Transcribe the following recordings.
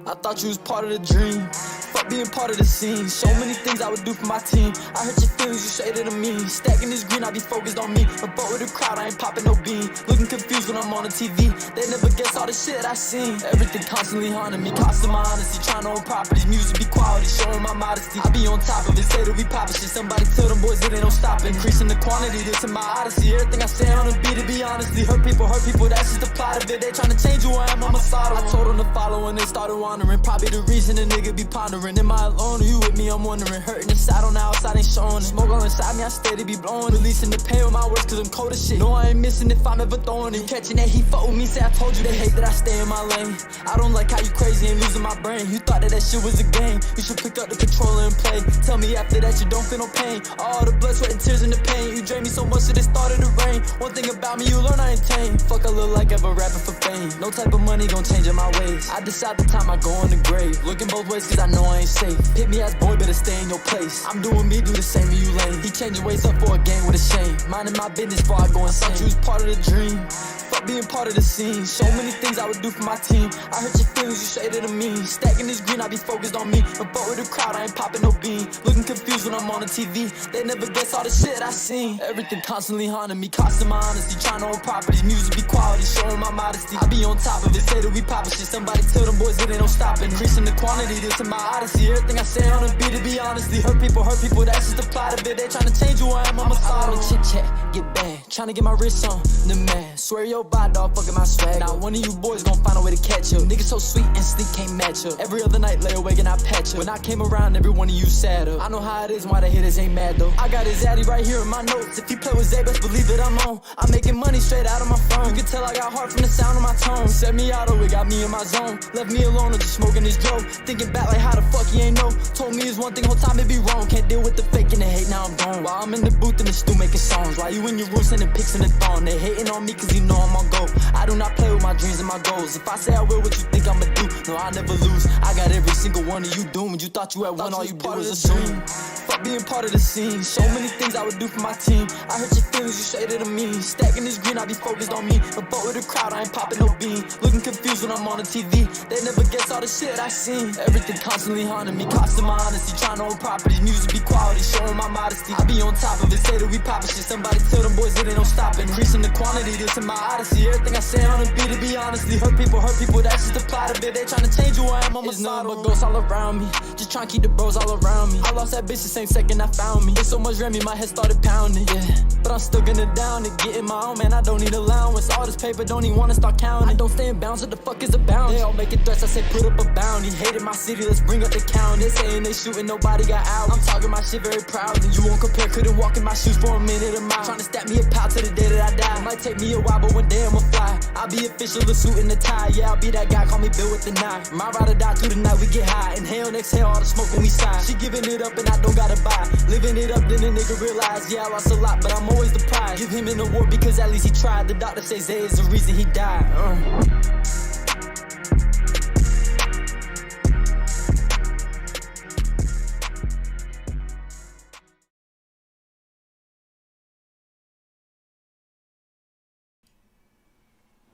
I thought you was part of the dream. Fuck being part of the scene. So many things I would do for my team. I hurt your feelings, you shaded to me. Stacking this green, I be focused on me. A boat with a crowd, I ain't popping no bean. Looking confused when I'm on the TV. They never guess all the shit I seen. Everything constantly haunting me, costing my honesty. Trying to own properties, music be quality, showing my modesty. I be on top of it, say that we poppin' shit. Somebody tell them boys it ain't no stopping. Increasing the quantity, this is my odyssey. Everything I say on the beat, to be honestly. Hurt people, that's just the plot of it. They trying to change who I am, I'm a solder. I told them to follow when they started wandering. Probably the reason a nigga be pondering. Am I alone or you with me? I'm wondering. Hurting inside on the outside ain't showing it. Smoke all inside me, I steady be blowing. Releasing the pain with my words cause I'm cold as shit. No, I ain't missing if I'm ever throwing it. Catching that heat, fuck with me, say I told you. They hate that I stay in my lane. I don't like how you crazy and losing my brain. You thought that shit was a game. You should pick up the controller and play. Tell me after that you don't feel no pain. All the blood, sweat, and tears in the pain. You drain me so much that it started to rain. One thing about me, you learn I ain't tame. Fuck, I look like ever rapping for fame. No type of money gon' change in my ways. I decide the time I go in the grave. Looking both ways cause I know I ain't safe. Hit me ass boy, better stay in your place. I'm doing me, do the same to you lame. He changing ways up for a game with a shame. Minding my business before I go insane. You was part of the dream. Fuck being part of the scene. So many things I would do for my team. I hurt your feelings, you shaded to me. Stacking this green, I be focused on me. A boat with a crowd, I ain't popping no bean. Looking confused when I'm on the TV. They never guess all the shit I seen. Everything constantly haunting me, costing my honesty. Trying to own properties, music be quality, showing my modesty. I be on top of it, say that we poppin' shit. Somebody tell them boys it ain't no stopping. Increasing the quantity, this is my odyssey. Everything I say on the beat, to be honestly. Hurt people, that's just the plot of it. They trying to change who I am, I'm a solid. I chit chat, get bad, trying to get my wrist on the man. Swear your body, dog, fucking my swag. Now one of you boys gon' find a way to catch up. Niggas so sweet and sleep can't match up. Every other night lay awake and I patch up. When I came around, every one of you sad up. I know how it is and why the haters ain't mad though. I got his addy right here in my notes. If he play with Zay, best believe it, I'm on. I'm making money straight out of my phone. You can tell I got heart from the sound of my tone. Set me out, oh, it got me in my zone. Left me alone or just smoking this dope. Thinking back like how the fuck he ain't know. Told me it's one thing, whole time it be wrong. Can't deal with the fake and the hate, now I'm gone. While I'm in the booth in the stew making songs. While you in your room sending pics in the thong. They hating on me cause you know I'm on go. I do not play with my dreams and my goals. If I say I will, what you think I'ma do? No, I never lose. I got every single one of you doomed. You thought you had one, all you did was assume. Fuck being part of the scene. So many things I would do for my team. I hurt your feelings, you shaded to me. Stacking this green, I be focused on me. A boat with a crowd, I ain't popping no bean. Looking confused when I'm on the TV. They never guess all the shit I seen. Everything constantly haunting me, costing my honesty. Trying to own properties, music be quality, showing my modesty. I be on top of it, say that we poppin' shit. Somebody tell them boys it ain't no stopping. Increasing the quantity, this is my odyssey. Everything I say on the beat, to be honestly. Hurt people, that's just the plot of it. They trying to change who I am, I'm a nothing but ghosts all around me. Just trying to keep the bros all around me. I lost that bitch the same second I found me. It's so much Remy, my head started pounding, yeah. But I'm still gonna down it, getting my own, man, I don't need allowance. All this paper, don't even wanna start counting. I don't stay in bounds, what the fuck is a bounce? They all making threats, I say put up a bounty. Hated my city, let's bring up the count. They saying they shooting, nobody got out. I'm talking my shit very proudly. You won't compare, couldn't walk in my shoes for a minute a mile. Trying to stack me a pal to the day that I die. It might take me a while, but one day I'ma fly. I'll be official, the suit and the tie. Yeah, I'll be that guy, call me Bill with the knife. My ride or die through the night, we get high. Inhale and exhale all the smoke when we sigh. She giving it up and I don't gotta buy. Living it up, then the nigga realize, yeah, I lost a lot, but I'm always the prize. Give him an award because at least he tried. The doctor says Zay is the reason he died.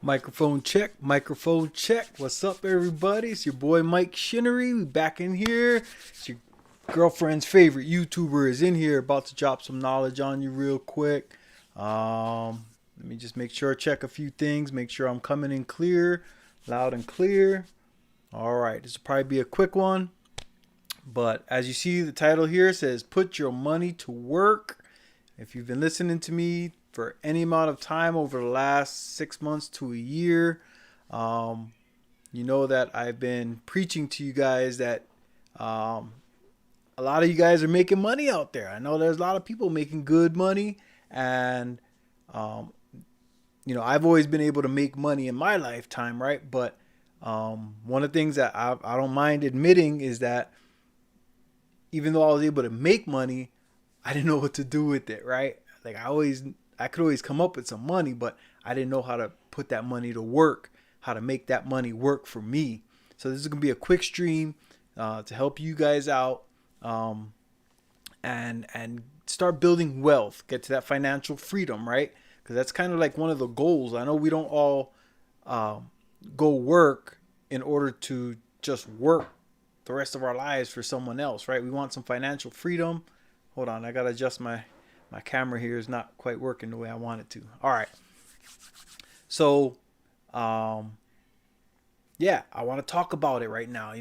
Microphone check, microphone check. What's up, everybody? It's your boy MikeShinnery. We back in here. It's your girlfriend's favorite YouTuber is in here, about to drop some knowledge on you real quick. Let me just make sure, check a few things, make sure I'm coming in clear, loud and clear. All right, this will probably be a quick one, but as you see, the title here says put your money to work. If you've been listening to me for any amount of time over the last 6 months to a year, you know that I've been preaching to you guys that a lot of you guys are making money out there. I know there's a lot of people making good money, and you know, I've always been able to make money in my lifetime, right? But one of the things that I don't mind admitting is that even though I was able to make money, I didn't know what to do with it, right? Like I could always come up with some money, but I didn't know how to put that money to work, how to make that money work for me. So this is going to be a quick stream, to help you guys out, and start building wealth, get to that financial freedom, right? Because that's kind of like one of the goals. I know we don't all go work in order to just work the rest of our lives for someone else, right? We want some financial freedom. Hold on, I gotta adjust my camera here. Is not quite working the way I want it to. All right, so yeah, I want to talk about it right now.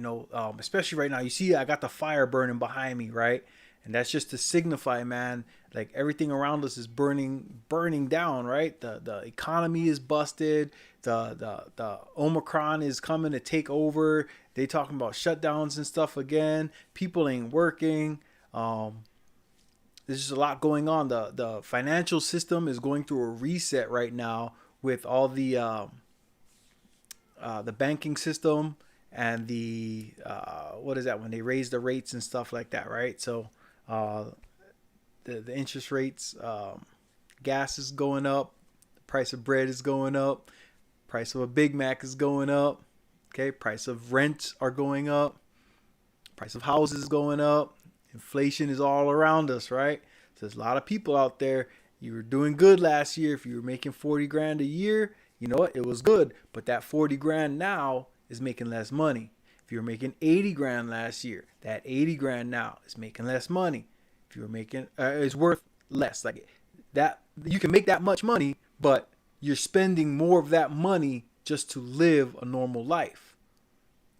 Especially right now. You see, I got the fire burning behind me, right? And that's just to signify, man, like everything around us is burning down, right? The economy is busted. The Omicron is coming to take over. They talking about shutdowns and stuff again. People ain't working. There's just a lot going on. The financial system is going through a reset right now with all the banking system and the what is that, when they raise the rates and stuff like that, right? So the interest rates, gas is going up, the price of bread is going up, price of a Big Mac is going up, okay, price of rents are going up, price of houses is going up, inflation is all around us, right? So there's a lot of people out there. You were doing good last year. If you were making 40 grand a year, you know what, it was good, but that 40 grand now is making less money. If you were making 80 grand last year, that 80 grand now is making less money. If you were making is worth less. Like that, you can make that much money, but you're spending more of that money just to live a normal life.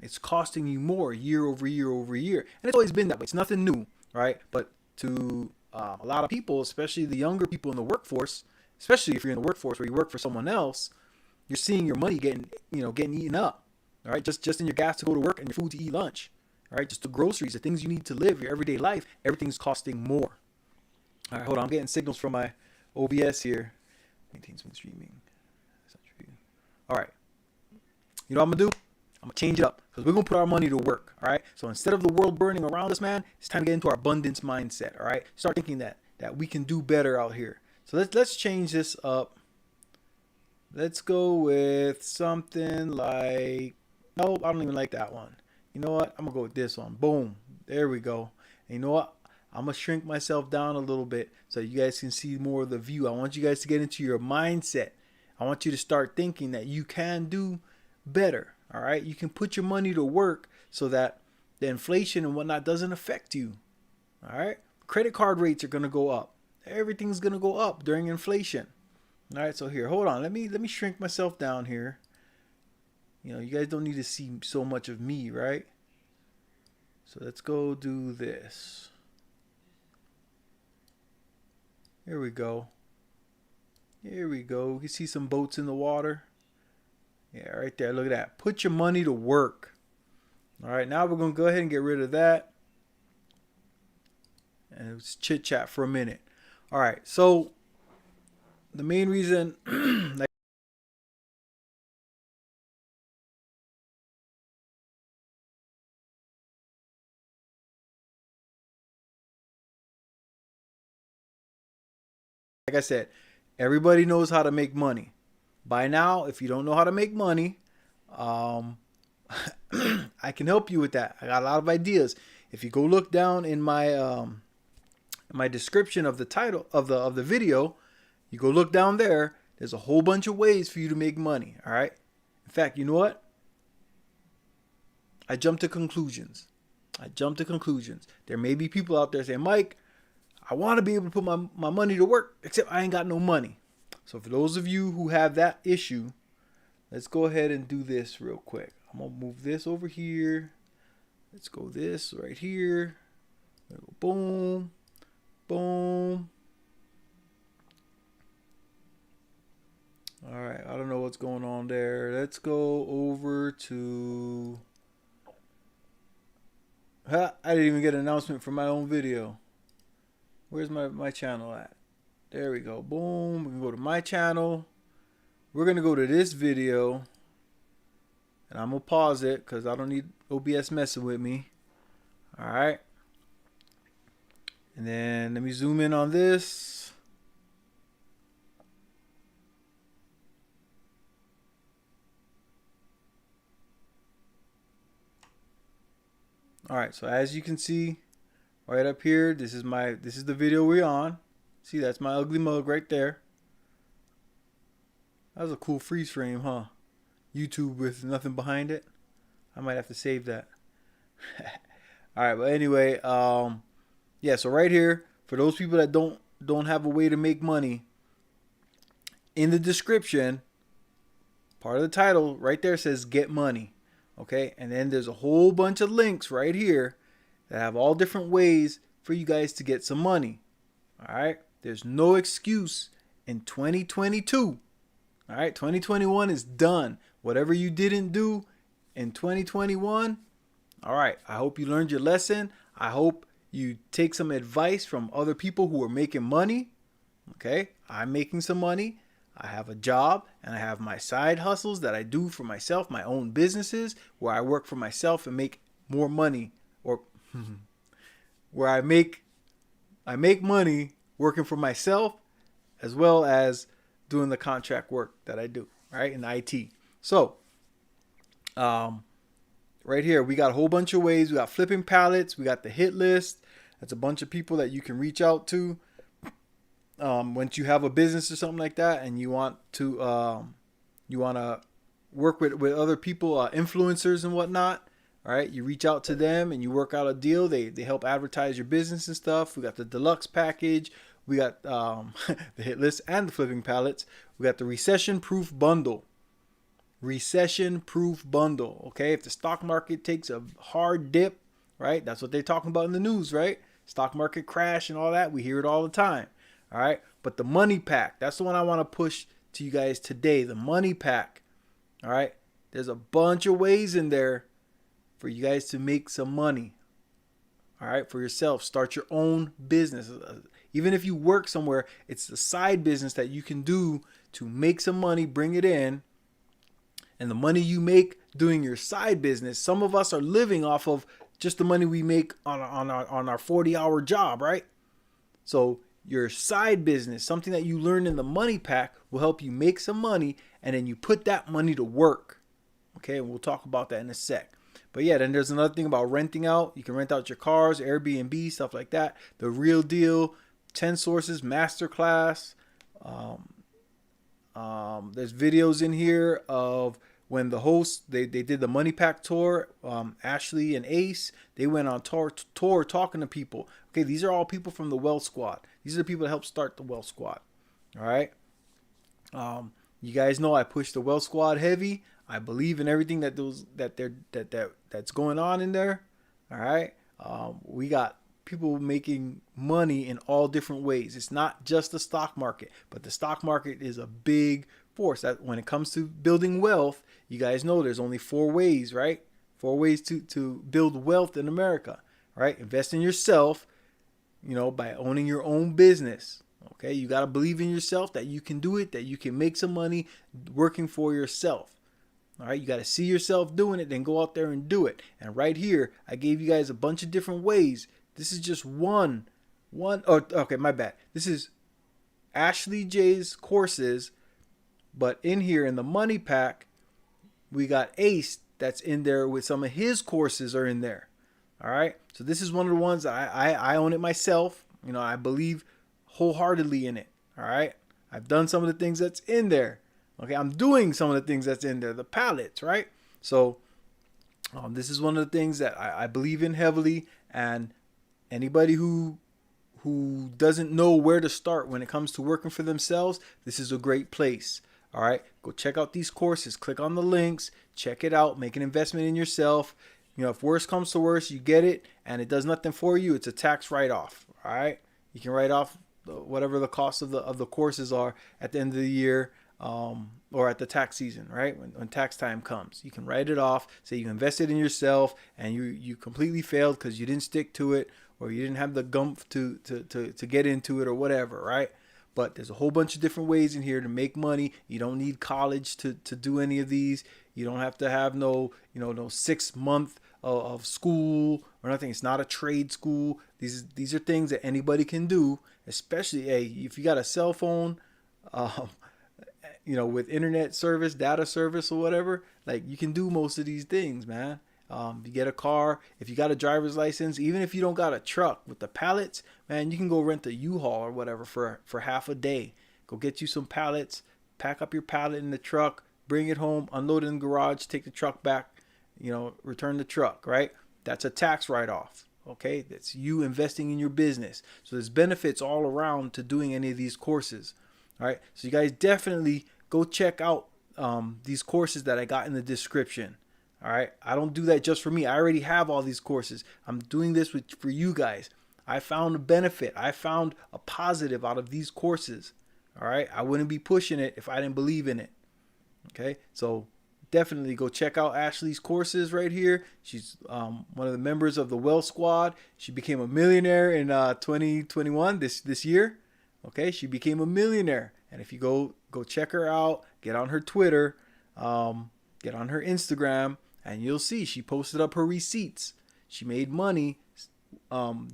It's costing you more year over year over year, and it's always been that way. It's nothing new, right? But to a lot of people, especially the younger people in the workforce, especially if you're in the workforce where you work for someone else, you're seeing your money getting eaten up. All right, just in your gas to go to work and your food to eat lunch. All right, just the groceries, the things you need to live your everyday life, everything's costing more. All right, hold on, I'm getting signals from my OBS here. Maintain smooth streaming. All right, you know what I'm gonna do? I'm gonna change it up because we're gonna put our money to work. All right, so instead of the world burning around us, man, it's time to get into our abundance mindset. All right, start thinking that we can do better out here. So let's change this up. Let's go with something like, no, I don't even like that one. You know what? I'm going to go with this one. Boom. There we go. And you know what? I'm going to shrink myself down a little bit so you guys can see more of the view. I want you guys to get into your mindset. I want you to start thinking that you can do better. All right? You can put your money to work so that the inflation and whatnot doesn't affect you. All right? Credit card rates are going to go up. Everything's going to go up during inflation. All right, so here, hold on. Let me shrink myself down here. You guys don't need to see so much of me, right? So let's go do this. Here we go. Here we go. You can see some boats in the water. Yeah, right there. Look at that. Put your money to work. All right, now we're going to go ahead and get rid of that. And let's chit chat for a minute. All right, so the main reason, like I said, everybody knows how to make money. By now, if you don't know how to make money, I can help you with that. I got a lot of ideas. If you go look down in my description of the title of the video, you go look down there. There's a whole bunch of ways for you to make money. All right. In fact, you know what? I jump to conclusions. There may be people out there saying, Mike, I want to be able to put my money to work, except I ain't got no money. So for those of you who have that issue, let's go ahead and do this real quick. I'm going to move this over here. Let's go this right here. Boom. Boom. All right. I don't know what's going on there. Let's go over to... I didn't even get an announcement for my own video. Where's my channel at? There we go. Boom. We can go to my channel. We're going to go to this video. And I'm going to pause it because I don't need OBS messing with me. All right. And then let me zoom in on this. All right, so as you can see right up here, this is the video we're on. See, that's my ugly mug right there. That was a cool freeze frame, huh? YouTube with nothing behind it. I might have to save that. All right, but anyway, yeah, so right here, for those people that don't have a way to make money, in the description, part of the title right there says get money. Okay, and then there's a whole bunch of links right here that have all different ways for you guys to get some money. All right, there's no excuse in 2022. All right, 2021 is done. Whatever you didn't do in 2021, all right, I hope you learned your lesson. I hope you take some advice from other people who are making money. Okay, I'm making some money. I have a job and I have my side hustles that I do for myself, my own businesses where I work for myself and make more money, or where I make money working for myself as well as doing the contract work that I do, right, in IT. So, right here, we got a whole bunch of ways. We got flipping pallets. We got the hit list. That's a bunch of people that you can reach out to. Once you have a business or something like that, and you want to work with other people, influencers and whatnot, all right, you reach out to them and you work out a deal. They help advertise your business and stuff. We got the deluxe package. We got the hit list and the flipping pallets. We got the recession-proof bundle. Recession-proof bundle. Okay, if the stock market takes a hard dip, right? That's what they're talking about in the news, right? Stock market crash and all that. We hear it all the time. All right, but the money pack, that's the one I want to push to you guys today. The money pack. All right, there's a bunch of ways in there for you guys to make some money. All right, for yourself. Start your own business. Even if you work somewhere, it's a side business that you can do to make some money, bring it in. And the money you make doing your side business, some of us are living off of just the money we make on our 40-hour job, right? So your side business, something that you learn in the money pack, will help you make some money, and then you put that money to work. Okay, and we'll talk about that in a sec. But yeah, then there's another thing about renting out. You can rent out your cars, Airbnb, stuff like that. The Real Deal, 10 Sources Masterclass. There's videos in here of when the hosts, they did the money pack tour. Ashley and Ace, they went on tour talking to people. Okay, these are all people from the Wealth Squad. These are the people that helped start the Wealth Squad. All right. You guys know I push the Wealth Squad heavy. I believe in everything that's going on in there. All right. We got people making money in all different ways. It's not just the stock market, but the stock market is a big force. That when it comes to building wealth, you guys know there's only 4 ways, right? 4 ways to build wealth in America, right? Invest in yourself, by owning your own business. Okay, you got to believe in yourself that you can do it, that you can make some money working for yourself. All right, you got to see yourself doing it, then go out there and do it. And right here, I gave you guys a bunch of different ways. This is just one. Oh, okay, my bad. This is Ashley J's courses, but in here in the money pack, we got Ace that's in there with some of his courses are in there. All right, so this is one of the ones I own it myself. I believe wholeheartedly in it. All right, I've done some of the things that's in there. Okay, I'm doing some of the things that's in there, the pallets, right? So this is one of the things that I believe in heavily, and anybody who doesn't know where to start when it comes to working for themselves, this is a great place. All right, go check out these courses. Click on the links, check it out, make an investment in yourself. If worse comes to worse, you get it, and it does nothing for you. It's a tax write-off. All right, you can write off whatever the cost of the courses are at the end of the year, or at the tax season, right? When tax time comes, you can write it off. Say you invested in yourself and you completely failed because you didn't stick to it, or you didn't have the gumph to get into it, or whatever, right? But there's a whole bunch of different ways in here to make money. You don't need college to do any of these. You don't have to have no 6 month of school or nothing. It's not a trade school. These are things that anybody can do, especially if you got a cell phone, with internet service, data service, or whatever. Like, you can do most of these things, man. You get a car, if you got a driver's license, even if you don't got a truck with the pallets, man, you can go rent a U-Haul or whatever for half a day. Go get you some pallets, pack up your pallet in the truck, bring it home, unload it in the garage, take the truck back, return the truck, right? That's a tax write-off. Okay, that's you investing in your business. So there's benefits all around to doing any of these courses. All right, so you guys definitely go check out these courses that I got in the description. All right, I don't do that just for me. I already have all these courses. I'm doing this for you guys. I found a benefit. I found a positive out of these courses. All right, I wouldn't be pushing it if I didn't believe in it. Okay, so definitely go check out Ashley's courses right here. She's one of the members of the Wealth Squad. She became a millionaire in 2021 this year. Okay, she became a millionaire. And if you go check her out, get on her Twitter, get on her Instagram, and you'll see she posted up her receipts. She made money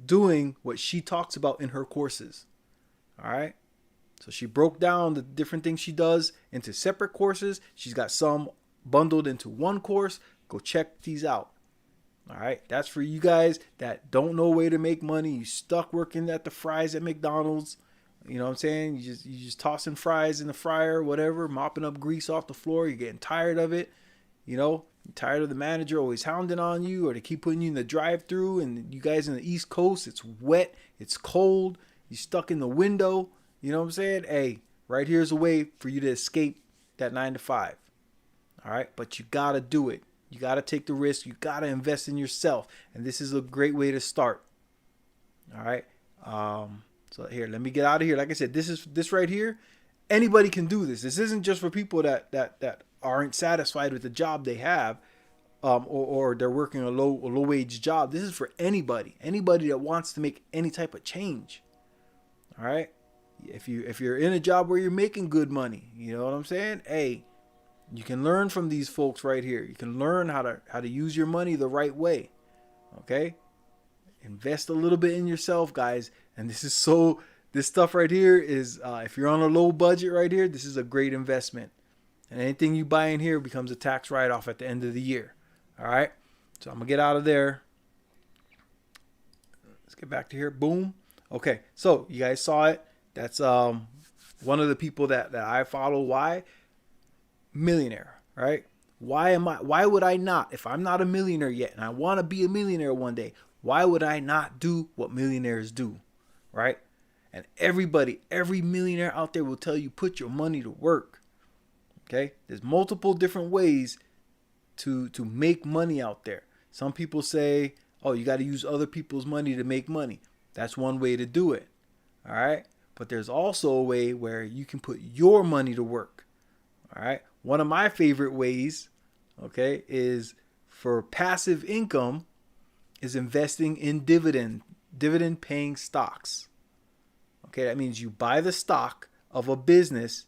doing what she talks about in her courses. All right. So she broke down the different things she does into separate courses. She's got some bundled into one course. Go check these out. All right. That's for you guys that don't know a way to make money. You stuck working at the fries at McDonald's. You know what I'm saying? You just tossing fries in the fryer, whatever, mopping up grease off the floor. You're getting tired of it. You're tired of the manager always hounding on you, or to keep putting you in the drive-through. And you guys in the East Coast, it's wet, it's cold. You're stuck in the window. You know what I'm saying? Hey, right here's a way for you to escape that 9 to 5. All right, but you gotta do it. You gotta take the risk. You gotta invest in yourself, and this is a great way to start. All right. So here, let me get out of here. Like I said, this right here, anybody can do this. This isn't just for people that aren't satisfied with the job they have, or they're working a low wage job. This is for anybody that wants to make any type of change. All right. If you're in a job where you're making good money, you know what I'm saying? Hey, you can learn from these folks right here. You can learn how to use your money the right way. Okay? Invest a little bit in yourself, guys. And this stuff right here is, if you're on a low budget right here, this is a great investment. And anything you buy in here becomes a tax write-off at the end of the year. All right? So I'm going to get out of there. Let's get back to here. Boom. Okay. So you guys saw it. That's one of the people that I follow. Why? Millionaire, right? Why would I not, if I'm not a millionaire yet and I want to be a millionaire one day, why would I not do what millionaires do, right? And every millionaire out there will tell you, put your money to work. Okay? There's multiple different ways to make money out there. Some people say, oh, you got to use other people's money to make money. That's one way to do it. All right? But there's also a way where you can put your money to work. All right. One of my favorite ways, okay, is for passive income, is investing in dividend paying stocks. Okay. That means you buy the stock of a business,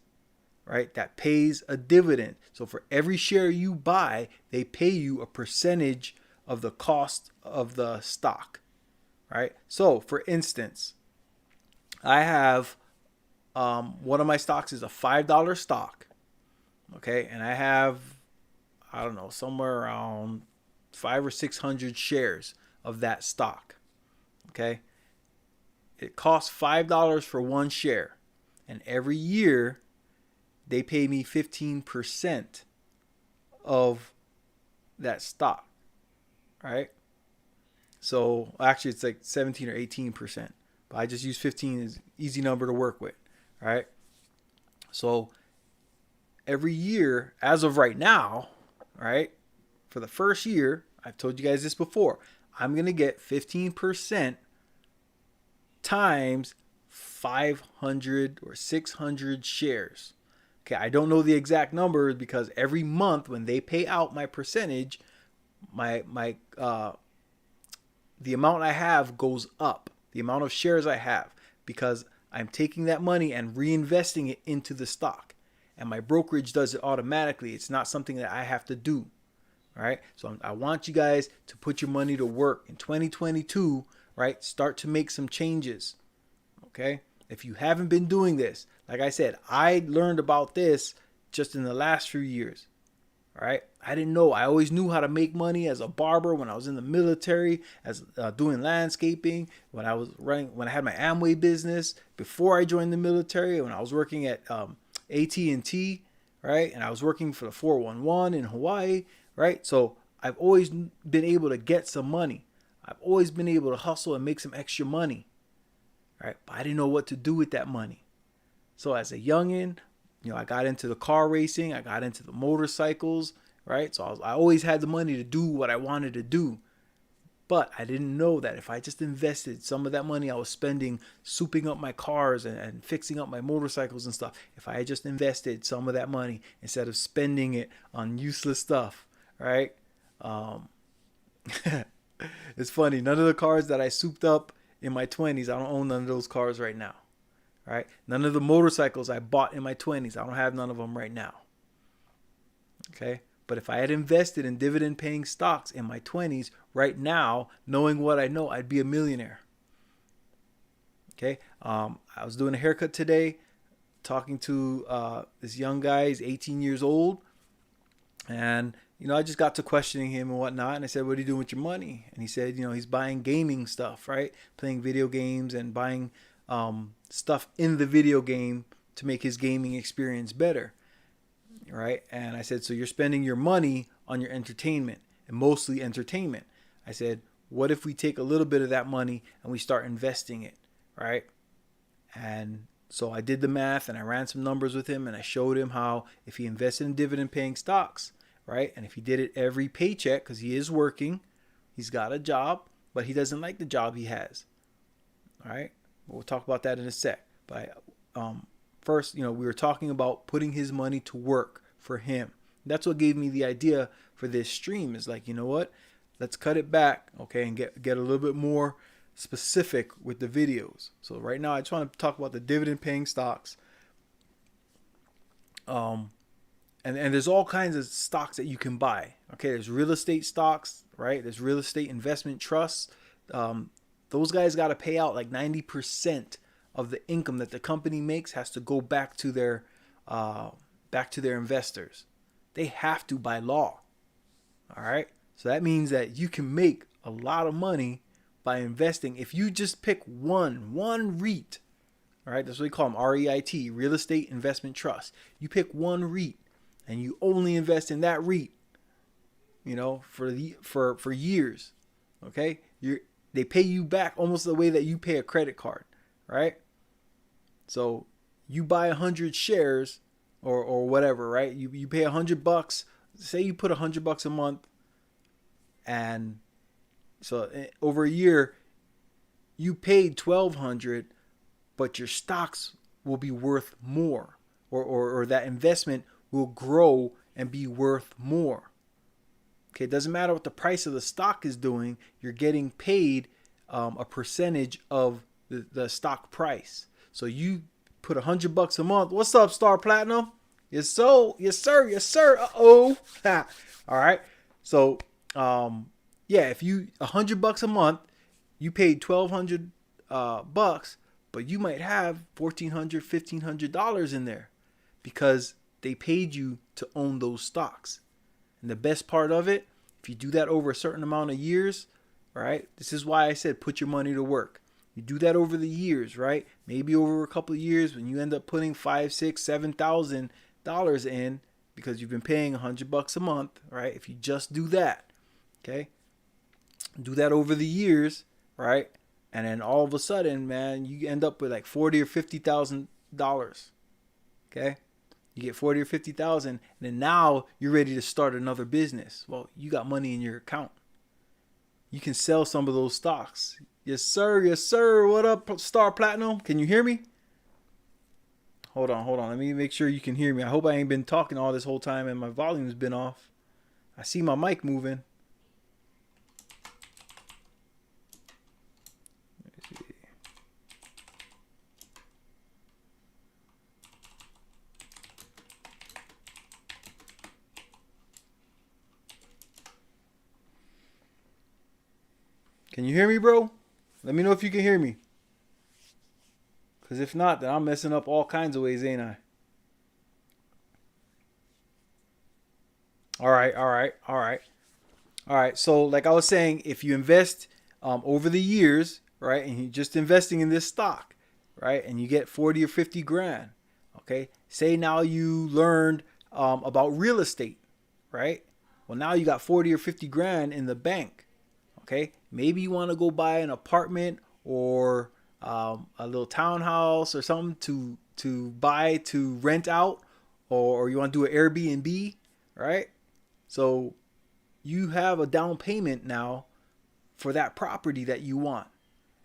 right, that pays a dividend. So for every share you buy, they pay you a percentage of the cost of the stock. Right. So for instance, I have one of my stocks is a $5 stock. Okay. And I have, I don't know, somewhere around 500 or 600 shares of that stock. Okay. It costs $5 for one share. And every year they pay me 15% of that stock. Right. So actually it's like 17 or 18%. But I just use 15 as an easy number to work with. All right. So every year, as of right now, right, for the first year, I've told you guys this before, I'm going to get 15% times 500 or 600 shares. Okay. I don't know the exact numbers because every month when they pay out my percentage, the amount I have goes up. The amount of shares I have, because I'm taking that money and reinvesting it into the stock, and my brokerage does it automatically. It's not something that I have to do. All right. So I want you guys to put your money to work in 2022, right? Start to make some changes. Okay. If you haven't been doing this, like I said, I learned about this just in the last few years. All right. I didn't know. I always knew how to make money as a barber when I was in the military, as doing landscaping, when I was running, when I had my Amway business, before I joined the military, when I was working at AT&T, right? And I was working for the 411 in Hawaii, right? So I've always been able to get some money. I've always been able to hustle and make some extra money, right? But I didn't know what to do with that money. So as a youngin', I got into the car racing. I got into the motorcycles, right? So I always had the money to do what I wanted to do. But I didn't know that if I just invested some of that money I was spending souping up my cars and fixing up my motorcycles and stuff, if I had just invested some of that money instead of spending it on useless stuff, right? It's funny. None of the cars that I souped up in my 20s, I don't own none of those cars right now. Right? None of the motorcycles I bought in my 20s, I don't have none of them right now. Okay? But if I had invested in dividend paying stocks in my 20s, right now, knowing what I know, I'd be a millionaire. Okay? I was doing a haircut today, talking to this young guy. He's 18 years old. And, I just got to questioning him and whatnot. And I said, what are you doing with your money? And he said, he's buying gaming stuff, right? Playing video games and buying stuff in the video game to make his gaming experience better, right? And I said, so you're spending your money on your entertainment, and mostly entertainment. I said, what if we take a little bit of that money and we start investing it, right? And so I did the math and I ran some numbers with him, and I showed him how if he invested in dividend paying stocks, right? And if he did it every paycheck, because he is working, he's got a job, but he doesn't like the job he has, all right? We'll talk about that in a sec. But first, we were talking about putting his money to work for him. That's what gave me the idea for this stream. Is like, you know what? Let's cut it back, okay, and get a little bit more specific with the videos. So right now, I just want to talk about the dividend-paying stocks. And there's all kinds of stocks that you can buy. Okay, there's real estate stocks, right? There's real estate investment trusts. Those guys got to pay out like 90% of the income that the company makes has to go back to their investors. They have to by law. All right. So that means that you can make a lot of money by investing. If you just pick one REIT, all right, that's what we call them, REIT, real estate investment trust. You pick one REIT and you only invest in that REIT, for years. Okay. They pay you back almost the way that you pay a credit card, right? So you buy 100 shares or whatever, right? You pay $100. Say you put $100 a month, and so over a year you paid $1,200, but your stocks will be worth more, or that investment will grow and be worth more. Okay, it doesn't matter what the price of the stock is doing. You're getting paid a percentage of the stock price. So you put $100 a month. What's up, Star Platinum? Yes, so yes, sir. Uh-oh. All right. So if you $100 a month, you paid $1,200 bucks, but you might have $1,400, $1,500 in there because they paid you to own those stocks. And the best part of it, if you do that over a certain amount of years, right? This is why I said put your money to work. You do that over the years, right? Maybe over a couple of years when you end up putting $5,000, $6,000, $7,000 in because you've been paying $100 a month, right? If you just do that, okay? Do that over the years, right? And then all of a sudden, man, you end up with like $40,000 or $50,000, okay? You get 40 or 50,000, and then now you're ready to start another business. Well, you got money in your account. You can sell some of those stocks. Yes, sir. Yes, sir. What up, Star Platinum? Can you hear me? Hold on. Let me make sure you can hear me. I hope I ain't been talking all this whole time and my volume's been off. I see my mic moving. Can you hear me, bro? Let me know if you can hear me. Because if not, then I'm messing up all kinds of ways, ain't I? All right, all right, all right, all right. So, like I was saying, if you invest over the years, right, and you're just investing in this stock, right, and you get 40 or 50 grand, okay. Say now you learned about real estate, right? Well, now you got 40 or 50 grand in the bank, okay. Maybe you want to go buy an apartment or a little townhouse or something to buy to rent out, or you want to do an Airbnb, right? So you have a down payment now for that property that you want,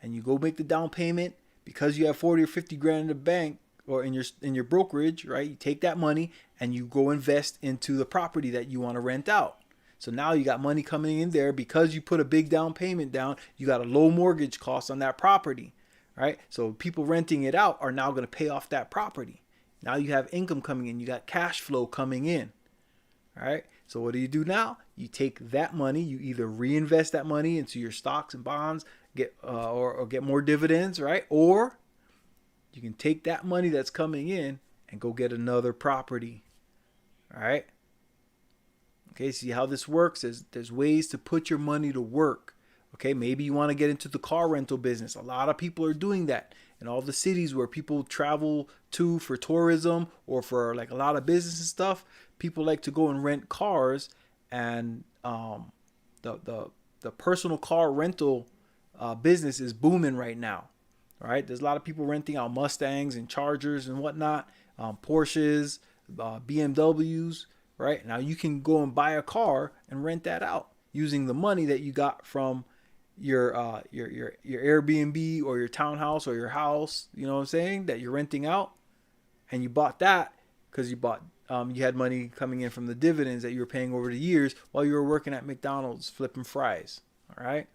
and you go make the down payment because you have 40 or 50 grand in the bank or in your brokerage, right? You take that money and you go invest into the property that you want to rent out. So now you got money coming in there because you put a big down payment down. You got a low mortgage cost on that property, right? So people renting it out are now going to pay off that property. Now you have income coming in. You got cash flow coming in, right? So what do you do now? You take that money, you either reinvest that money into your stocks and bonds, get or get more dividends, right? Or you can take that money that's coming in and go get another property, all right? Okay, see how this works? There's ways to put your money to work. Okay, maybe you want to get into the car rental business. A lot of people are doing that in all the cities where people travel to for tourism or for like a lot of business and stuff. People like to go and rent cars, and the personal car rental business is booming right now. All right, there's a lot of people renting out Mustangs and Chargers and whatnot, Porsches, BMWs. Right now, you can go and buy a car and rent that out using the money that you got from your Airbnb or your townhouse or your house. You know what I'm saying? That you're renting out, and you bought that because you had money coming in from the dividends that you were paying over the years while you were working at McDonald's flipping fries. All right,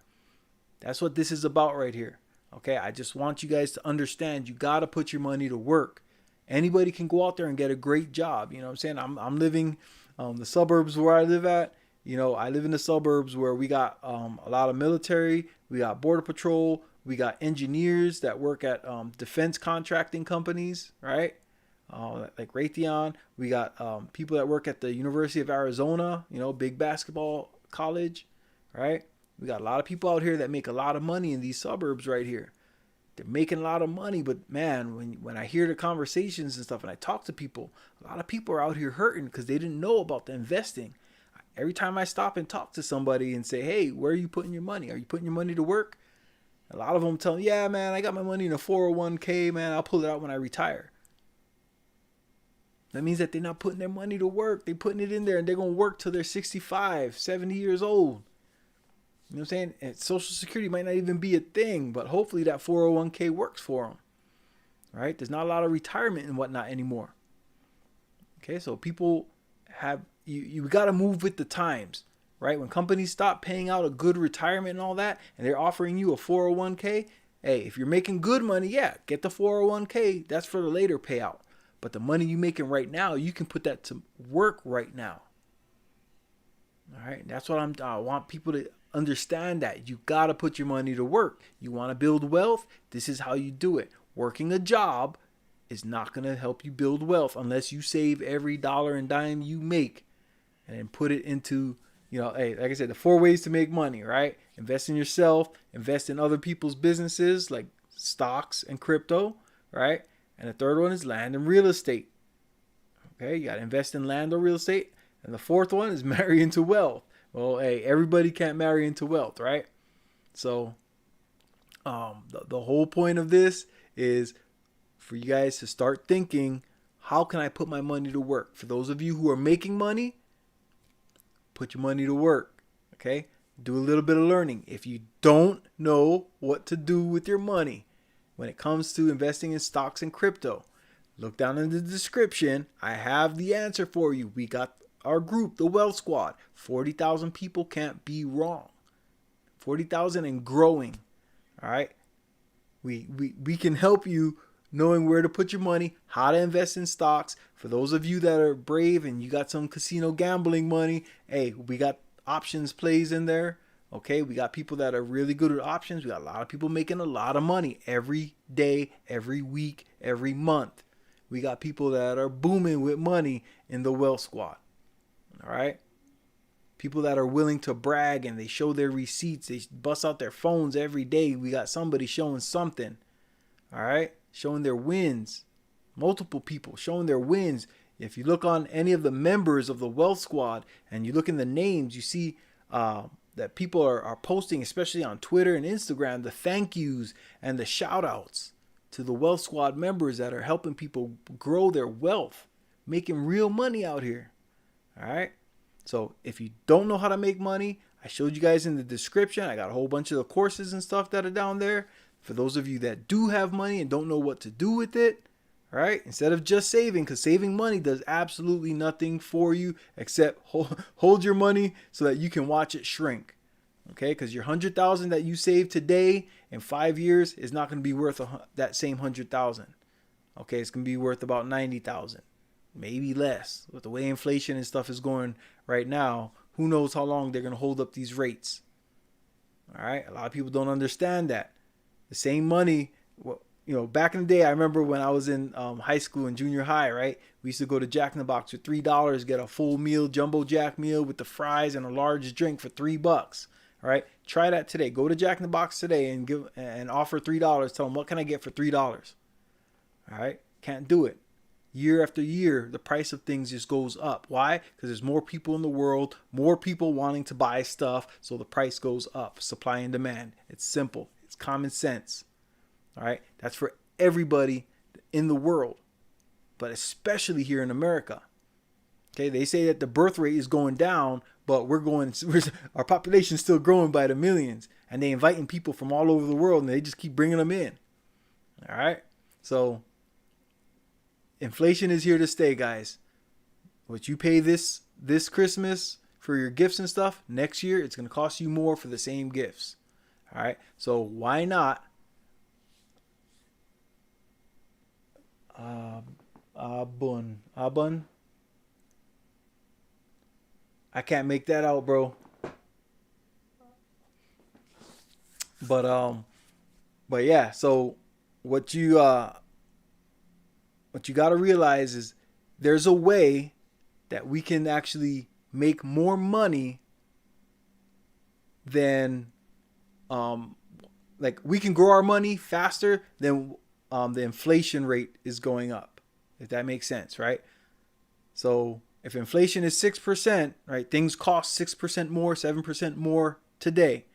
that's what this is about right here. Okay, I just want you guys to understand you got to put your money to work. Anybody can go out there and get a great job. You know what I'm saying? I'm living the suburbs where I live at. You know, I live in the suburbs where we got a lot of military. We got border patrol. We got engineers that work at defense contracting companies, right? Like Raytheon. We got people that work at the University of Arizona, you know, big basketball college, right? We got a lot of people out here that make a lot of money in these suburbs right here. They're making a lot of money, but man, when I hear the conversations and stuff and I talk to people, a lot of people are out here hurting because they didn't know about the investing. Every time I stop and talk to somebody and say, hey, where are you putting your money? Are you putting your money to work? A lot of them tell me, yeah, man, I got my money in a 401k, man. I'll pull it out when I retire. That means that they're not putting their money to work. They're putting it in there and they're going to work till they're 65, 70 years old. You know what I'm saying? And Social Security might not even be a thing, but hopefully that 401k works for them. Right? There's not a lot of retirement and whatnot anymore. Okay, so people have, you got to move with the times. Right? When companies stop paying out a good retirement and all that, and they're offering you a 401k, hey, if you're making good money, yeah, get the 401k. That's for the later payout. But the money you're making right now, you can put that to work right now. All right? That's what I want people to understand, that you got to put your money to work. You want to build wealth? This is how you do it. Working a job is not going to help you build wealth unless you save every dollar and dime you make and then put it into, you know, hey, like I said, the 4 ways to make money, right? Invest in yourself, invest in other people's businesses like stocks and crypto, right? And the third one is land and real estate. Okay, you got to invest in land or real estate. And the fourth one is marry into wealth. Well, hey, everybody can't marry into wealth, right? So the whole point of this is for you guys to start thinking, how can I put my money to work? For those of you who are making money, put your money to work, okay? Do a little bit of learning. If you don't know what to do with your money when it comes to investing in stocks and crypto, look down in the description. I have the answer for you. We got our group, the Wealth Squad. 40,000 people can't be wrong. 40,000 and growing. All right. We can help you knowing where to put your money, how to invest in stocks. For those of you that are brave and you got some casino gambling money, hey, we got options plays in there. Okay, we got people that are really good at options. We got a lot of people making a lot of money every day, every week, every month. We got people that are booming with money in the Wealth Squad. All right. People that are willing to brag and they show their receipts. They bust out their phones every day. We got somebody showing something. All right? Showing their wins. Multiple people showing their wins. If you look on any of the members of the Wealth Squad and you look in the names, you see that people are posting, especially on Twitter and Instagram, the thank yous and the shout outs to the Wealth Squad members that are helping people grow their wealth, making real money out here. All right. So if you don't know how to make money, I showed you guys in the description. I got a whole bunch of the courses and stuff that are down there. For those of you that do have money and don't know what to do with it, all right, instead of just saving, because saving money does absolutely nothing for you except hold your money so that you can watch it shrink. Okay, because your 100,000 that you save today in 5 years is not going to be worth that same 100,000. Okay, it's going to be worth about 90,000. Maybe less. With the way inflation and stuff is going right now, who knows how long they're going to hold up these rates. All right. A lot of people don't understand that. The same money, back in the day, I remember when I was in high school and junior high, right? We used to go to Jack in the Box for $3, get a full meal, jumbo jack meal with the fries and a large drink for $3. All right. Try that today. Go to Jack in the Box today and offer $3. Tell them, what can I get for $3? All right. Can't do it. Year after year, the price of things just goes up. Why? Because there's more people in the world, more people wanting to buy stuff, so the price goes up. Supply and demand. It's simple. It's common sense. All right? That's for everybody in the world, but especially here in America. Okay? They say that the birth rate is going down, but our population is still growing by the millions, and they inviting people from all over the world, and they just keep bringing them in. All right? So inflation is here to stay, guys. What you pay this Christmas for your gifts and stuff, next year it's going to cost you more for the same gifts. All right? So why not Abun? I can't make that out, bro. But yeah, so what you got to realize is there's a way that we can actually make more money than we can grow our money faster than the inflation rate is going up, if that makes sense, right? So if inflation is 6%, right, things cost 6% more, 7% more today,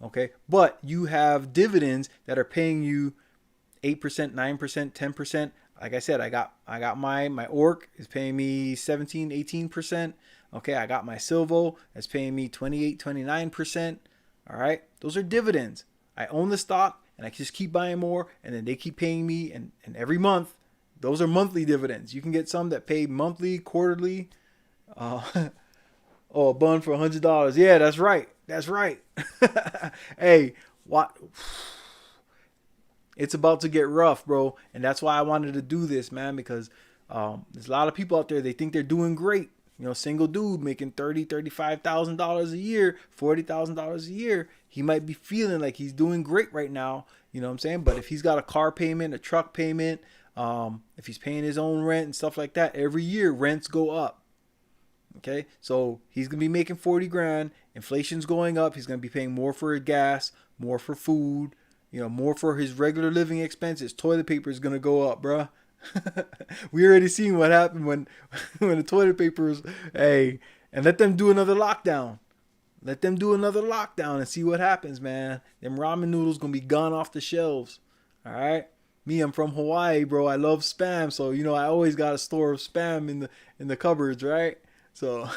okay? But you have dividends that are paying you 8%, 9%, 10%. Like I said, I got my ORC is paying me 17, 18%. Okay, I got my Silvo that's paying me 28, 29%. All right, those are dividends. I own the stock and I just keep buying more, and then they keep paying me, and every month, those are monthly dividends. You can get some that pay monthly, quarterly. A bun for $100. Yeah, that's right. That's right. Hey, what? It's about to get rough, bro. And that's why I wanted to do this, man, because there's a lot of people out there, they think they're doing great. Single dude making $30,000, $35,000 a year, $40,000 a year. He might be feeling like he's doing great right now. You know what I'm saying? But if he's got a car payment, a truck payment, if he's paying his own rent and stuff like that, every year rents go up. Okay, so he's gonna be making 40 grand. Inflation's going up. He's gonna be paying more for gas, more for food, more for his regular living expenses. Toilet paper is gonna go up, bruh. We already seen what happened when the toilet papers. Hey, and let them do another lockdown. Let them do another lockdown and see what happens, man. Them ramen noodles gonna be gone off the shelves. All right. Me, I'm from Hawaii, bro. I love Spam, so I always got a store of Spam in the cupboards, right? So,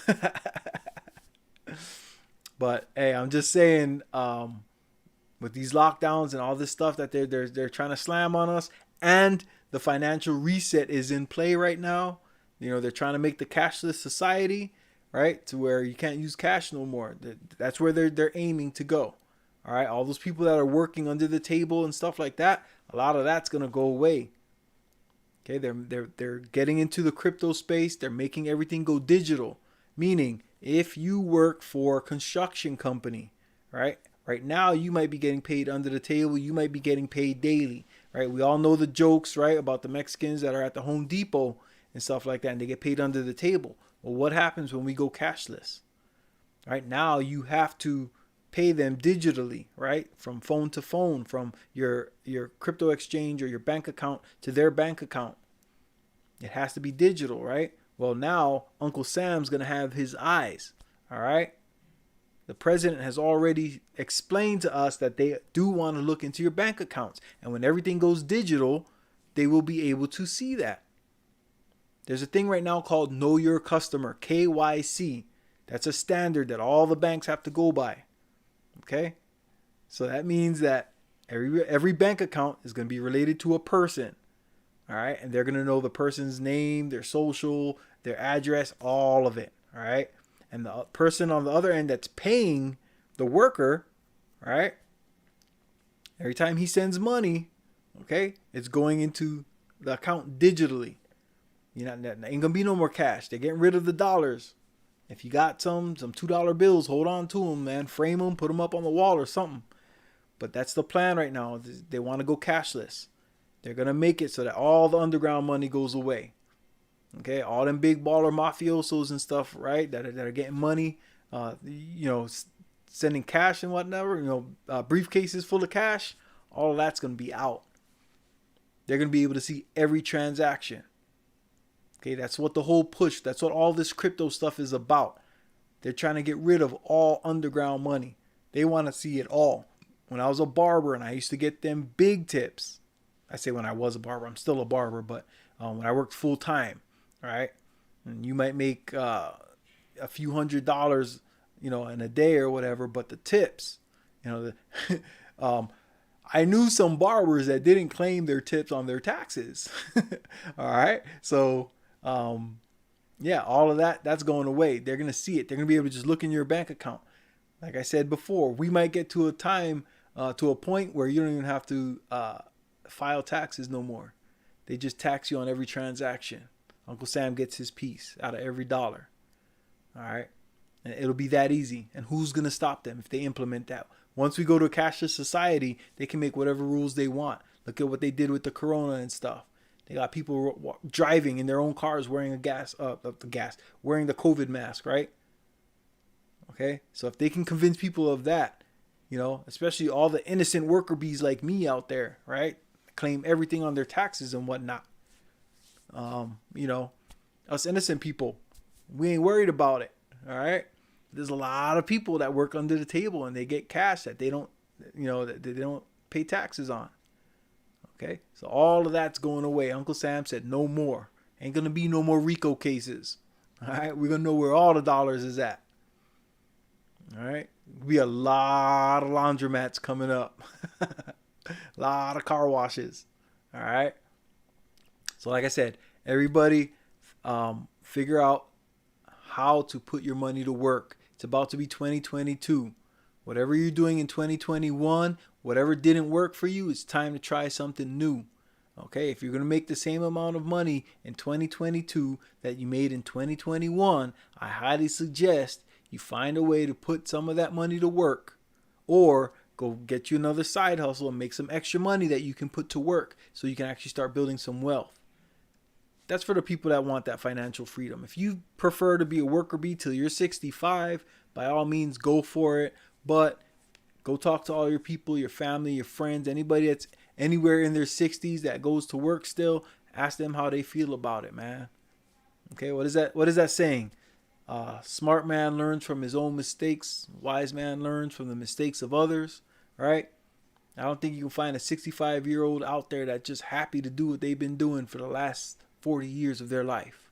but hey, I'm just saying, with these lockdowns and all this stuff that they're trying to slam on us, and the financial reset is in play right now. They're trying to make the cashless society, right, to where you can't use cash no more. That's where they're aiming to go. All right, all those people that are working under the table and stuff like that, a lot of that's gonna go away. Okay, they're getting into the crypto space. They're making everything go digital. Meaning, if you work for a construction company, right now you might be getting paid under the table. You might be getting paid daily, right? We all know the jokes, right, about the Mexicans that are at the Home Depot and stuff like that, and they get paid under the table. Well, what happens when we go cashless? Right now, you have to pay them digitally, right? From phone to phone, from your crypto exchange or your bank account to their bank account. It has to be digital, right? Well, now Uncle Sam's going to have his eyes, all right? The president has already explained to us that they do want to look into your bank accounts. And when everything goes digital, they will be able to see that. There's a thing right now called Know Your Customer, KYC. That's a standard that all the banks have to go by. Okay? So that means that every bank account is going to be related to a person. All right? And they're going to know the person's name, their social, their address, all of it. All right? And the person on the other end that's paying the worker, right? Every time he sends money, okay, it's going into the account digitally. Ain't gonna be no more cash. They're getting rid of the dollars. If you got some $2 bills, hold on to them, man. Frame them, put them up on the wall or something. But that's the plan right now. They want to go cashless. They're gonna make it so that all the underground money goes away. Okay, all them big baller mafiosos and stuff, right? That are getting money, sending cash and whatever, briefcases full of cash. All of that's gonna be out. They're gonna be able to see every transaction. Okay, that's what the whole push. That's what all this crypto stuff is about. They're trying to get rid of all underground money. They want to see it all. When I was a barber and I used to get them big tips. I say when I was a barber, I'm still a barber, but when I worked full time. Right, and you might make a few $100s, in a day or whatever. But the tips, I knew some barbers that didn't claim their tips on their taxes. All right, so all of that's going away. They're gonna see it. They're gonna be able to just look in your bank account. Like I said before, we might get to a time, to a point where you don't even have to file taxes no more. They just tax you on every transaction. Uncle Sam gets his piece out of every dollar. All right. And it'll be that easy. And who's going to stop them if they implement that? Once we go to a cashless society, they can make whatever rules they want. Look at what they did with the corona and stuff. They got people driving in their own cars wearing wearing the COVID mask, right? Okay. So if they can convince people of that, especially all the innocent worker bees like me out there, right? Claim everything on their taxes and whatnot. Us innocent people, we ain't worried about it. All right. There's a lot of people that work under the table and they get cash that they don't, that they don't pay taxes on. Okay. So all of that's going away. Uncle Sam said no more. Ain't going to be no more RICO cases. All right. We're going to know where all the dollars is at. All right. Be a lot of laundromats coming up. A lot of car washes. All right. So like I said, everybody figure out how to put your money to work. It's about to be 2022. Whatever you're doing in 2021, whatever didn't work for you, it's time to try something new. Okay, if you're going to make the same amount of money in 2022 that you made in 2021, I highly suggest you find a way to put some of that money to work, or go get you another side hustle and make some extra money that you can put to work so you can actually start building some wealth. That's for the people that want that financial freedom. If you prefer to be a worker bee till you're 65, by all means, go for it. But go talk to all your people, your family, your friends, anybody that's anywhere in their 60s that goes to work still. Ask them how they feel about it, man. Okay, what is that saying? Smart man learns from his own mistakes. Wise man learns from the mistakes of others, right? I don't think you can find a 65-year-old out there that's just happy to do what they've been doing for the last 40 years of their life.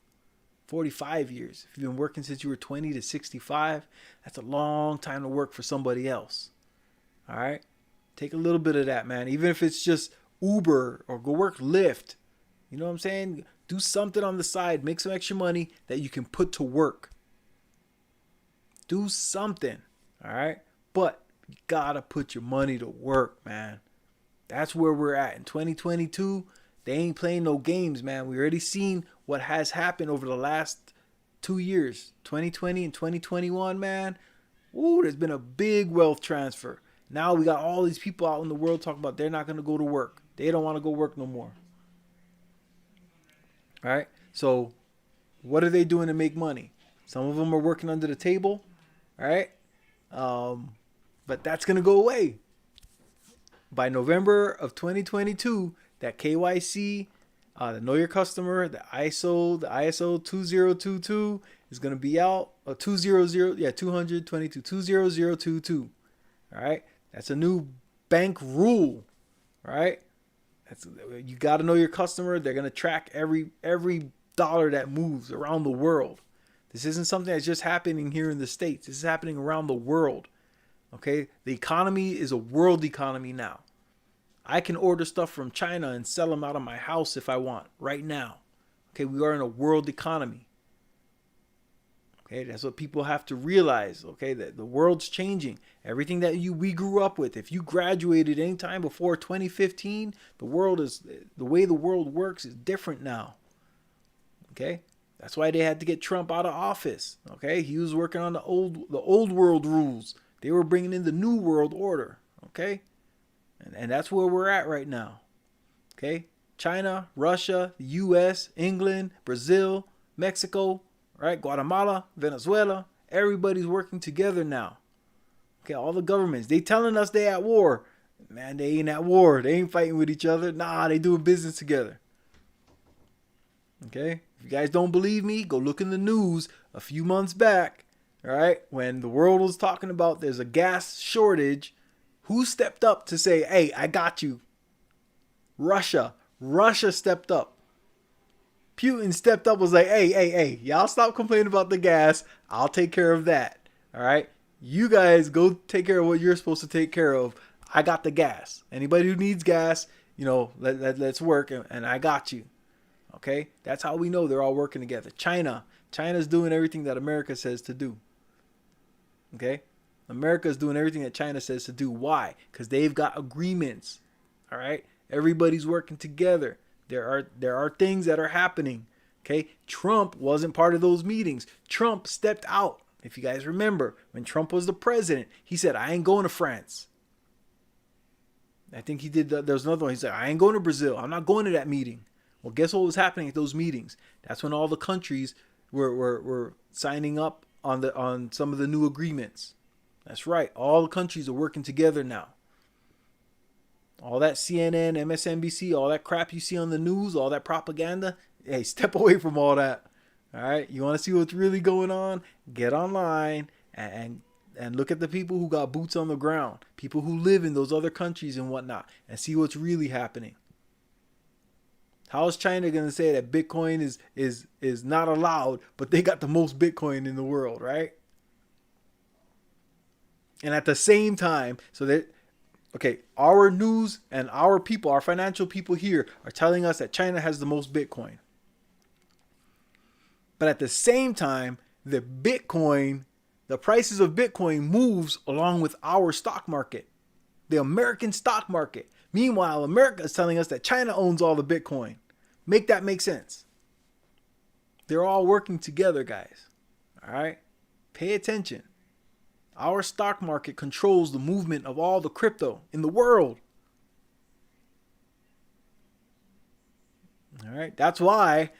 45 years. If you've been working since you were 20 to 65, that's a long time to work for somebody else. All right? Take a little bit of that, man. Even if it's just Uber or go work Lyft. You know what I'm saying? Do something on the side. Make some extra money that you can put to work. Do something. All right? But you got to put your money to work, man. That's where we're at. In 2022, they ain't playing no games, man. We already seen what has happened over the last 2 years, 2020 and 2021, man. Ooh, there's been a big wealth transfer. Now we got all these people out in the world talking about they're not going to go to work. They don't want to go work no more. All right? So what are they doing to make money? Some of them are working under the table. All right. But that's going to go away. By November of 2022, that KYC, the Know Your Customer, the ISO 2022 is going to be out. 20022. All right. That's a new bank rule. All right. You got to know your customer. They're going to track every dollar that moves around the world. This isn't something that's just happening here in the States. This is happening around the world. Okay? The economy is a world economy now. I can order stuff from China and sell them out of my house if I want right now. Okay? We are in a world economy. Okay? That's what people have to realize. Okay? That the world's changing. Everything that we grew up with. If you graduated anytime before 2015, the way the world works is different now. Okay? That's why they had to get Trump out of office. Okay? He was working on the old world rules. They were bringing in the new world order. Okay? And that's where we're at right now. Okay? China, Russia, the US, England, Brazil, Mexico, right? Guatemala, Venezuela. Everybody's working together now. Okay? All the governments. They telling us they at war. Man, they ain't at war. They ain't fighting with each other. Nah, they doing business together. Okay? If you guys don't believe me, go look in the news a few months back, all right, when the world was talking about there's a gas shortage. Who stepped up to say, hey, I got you? Russia. Russia stepped up. Putin stepped up, was like, hey, y'all stop complaining about the gas. I'll take care of that. All right? You guys go take care of what you're supposed to take care of. I got the gas. Anybody who needs gas, let's work, and I got you. Okay? That's how we know they're all working together. China's doing everything that America says to do. Okay? America's doing everything that China says to do. Why? Because they've got agreements. All right? Everybody's working together. There are things that are happening. Okay? Trump wasn't part of those meetings. Trump stepped out. If you guys remember, when Trump was the president, he said, I ain't going to France. I think he did. There was another one. He said, I ain't going to Brazil. I'm not going to that meeting. Well, guess what was happening at those meetings? That's when all the countries were signing up on some of the new agreements. That's right. All the countries are working together now. All that CNN, MSNBC, all that crap you see on the news, all that propaganda, hey, step away from all that. All right? You want to see what's really going on? Get online and look at the people who got boots on the ground, people who live in those other countries and whatnot, and see what's really happening. How is China going to say that Bitcoin is not allowed, but they got the most Bitcoin in the world, right? And at the same time, our news and our people, our financial people here are telling us that China has the most Bitcoin. But at the same time, the prices of Bitcoin moves along with our stock market, the American stock market. Meanwhile, America is telling us that China owns all the Bitcoin. Make that make sense. They're all working together, guys. All right? Pay attention. Our stock market controls the movement of all the crypto in the world. All right? That's why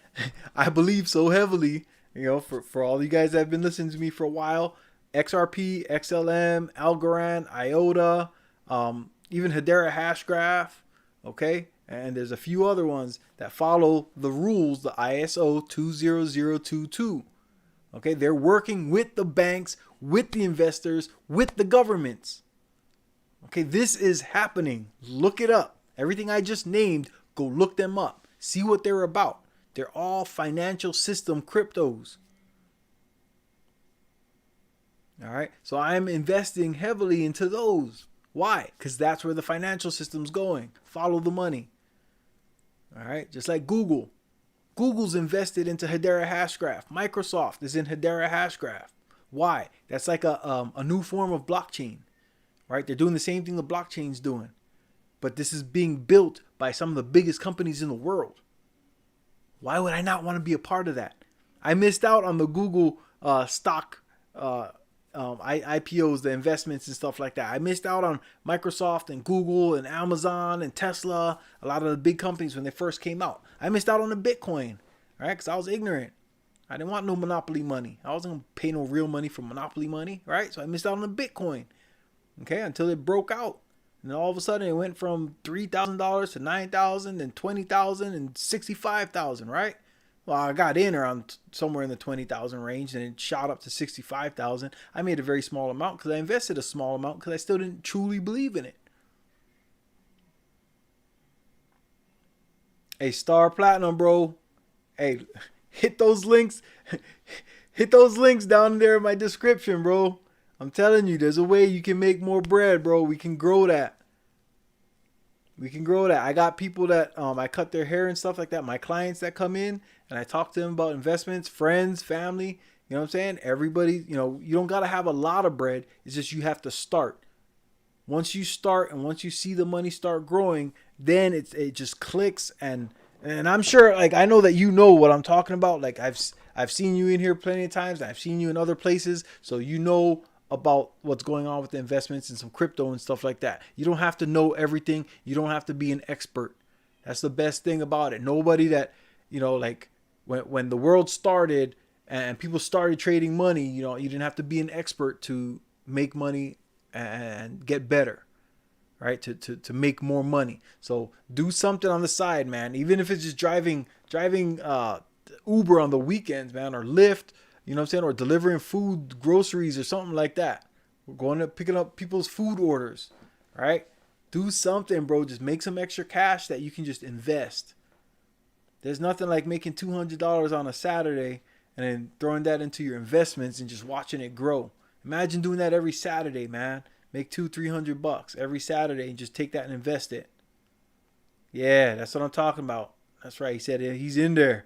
I believe so heavily, for all you guys that have been listening to me for a while, XRP, XLM, Algorand, IOTA, even Hedera Hashgraph, okay? And there's a few other ones that follow the rules, the ISO 20022. Okay, they're working with the banks, with the investors, with the governments. Okay, this is happening. Look it up. Everything I just named, go look them up. See what they're about. They're all financial system cryptos. All right, so I'm investing heavily into those. Why? Because that's where the financial system's going. Follow the money. All right, just like Google. Google's invested into Hedera Hashgraph. Microsoft is in Hedera Hashgraph. Why? That's like a new form of blockchain, right? They're doing the same thing the blockchain's doing, but this is being built by some of the biggest companies in the world. Why would I not want to be a part of that? I missed out on the Google stock IPOs, the investments and stuff like that. I missed out on Microsoft and Google and Amazon and Tesla, a lot of the big companies when they first came out. I missed out on the Bitcoin, right? Because I was ignorant. I didn't want no monopoly money. I wasn't going to pay no real money for monopoly money, right? So I missed out on the Bitcoin, okay, until it broke out. And then all of a sudden it went from $3,000 to $9,000 and $20,000 and $65,000, right? Well, I got in around somewhere in the 20,000 range, and it shot up to 65,000. I made a very small amount because I invested a small amount because I still didn't truly believe in it. Hey, Star Platinum, bro. Hey, hit those links. Hit those links down there in my description, bro. I'm telling you, there's a way you can make more bread, bro. We can grow that. We can grow that. I got people that I cut their hair and stuff like that. My clients that come in and I talk to them about investments, friends, family. You know what I'm saying? Everybody, you know, you don't got to have a lot of bread. It's just you have to start. Once you start and once you see the money start growing, then it just clicks. And I'm sure, like, I know that you know what I'm talking about. Like, I've seen you in here plenty of times. I've seen you in other places. So you know about what's going on with the investments and some crypto and stuff like that. You don't have to know everything. You don't have to be an expert. That's the best thing about it. Nobody that, you know, like when the world started and people started trading money, you know, you didn't have to be an expert to make money and get better, right? To make more money. So do something on the side, man. Even if it's just driving Uber on the weekends, man, or Lyft, you know what I'm saying? Or delivering food, groceries, or something like that. We're going to picking up people's food orders, right? Do something, bro. Just make some extra cash that you can just invest. There's nothing like making $200 on a Saturday and then throwing that into your investments and just watching it grow. Imagine doing that every Saturday, man. Make $200-300 every Saturday and just take that and invest it. Yeah, that's what I'm talking about. That's right. He said he's in there.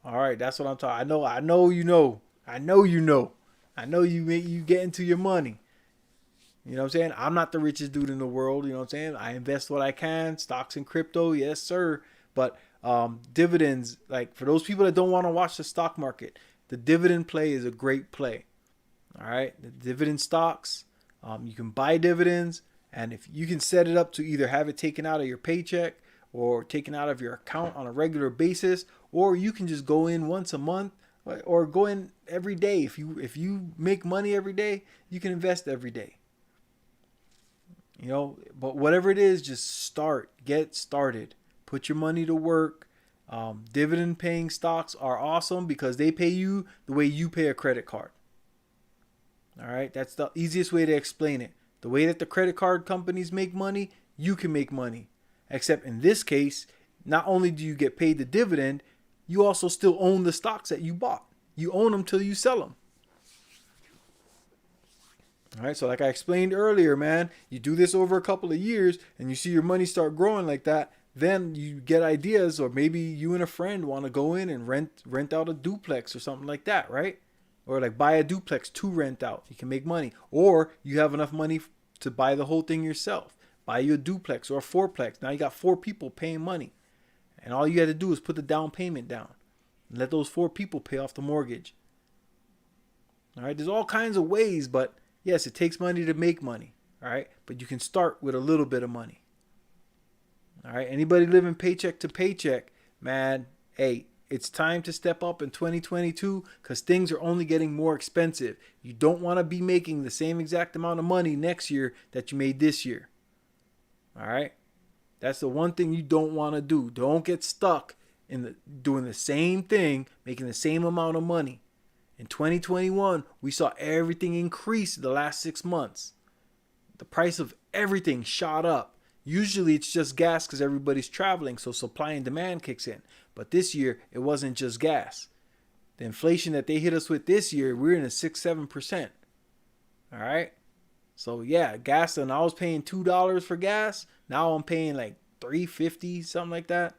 All right, that's what I'm talking. I know you know. I know you know. I know you get into your money. You know what I'm saying? I'm not the richest dude in the world. You know what I'm saying? I invest what I can. Stocks and crypto, yes, sir. But dividends, like for those people that don't want to watch the stock market, the dividend play is a great play. All right? The dividend stocks, you can buy dividends. And if you can set it up to either have it taken out of your paycheck or taken out of your account on a regular basis, or you can just go in once a month or go in every day. If you make money every day, you can invest every day. You know, but whatever it is, just get started, put your money to work. Dividend paying stocks are awesome because they pay you the way you pay a credit card. All right. That's the easiest way to explain it. The way that the credit card companies make money, you can make money. Except in this case, not only do you get paid the dividend, you also still own the stocks that you bought. You own them till you sell them. All right, so like I explained earlier, man, you do this over a couple of years and you see your money start growing like that, then you get ideas, or maybe you and a friend want to go in and rent out a duplex or something like that, right? Or like buy a duplex to rent out. You can make money. Or you have enough money to buy the whole thing yourself. Buy you a duplex or a fourplex. Now you got 4 people paying money. And all you had to do is put the down payment down and let those 4 people pay off the mortgage. All right, there's all kinds of ways, but yes, it takes money to make money. All right, but you can start with a little bit of money. All right, anybody living paycheck to paycheck, man, hey, it's time to step up in 2022 because things are only getting more expensive. You don't want to be making the same exact amount of money next year that you made this year. All right. That's the one thing you don't want to do. Don't get stuck in doing the same thing, making the same amount of money. In 2021, we saw everything increase the last 6 months. The price of everything shot up. Usually it's just gas because everybody's traveling, so supply and demand kicks in. But this year, it wasn't just gas. The inflation that they hit us with this year, we're in a 6-7%. All right. So yeah, gas, and I was paying $2 for gas. Now I'm paying like $3.50, something like that.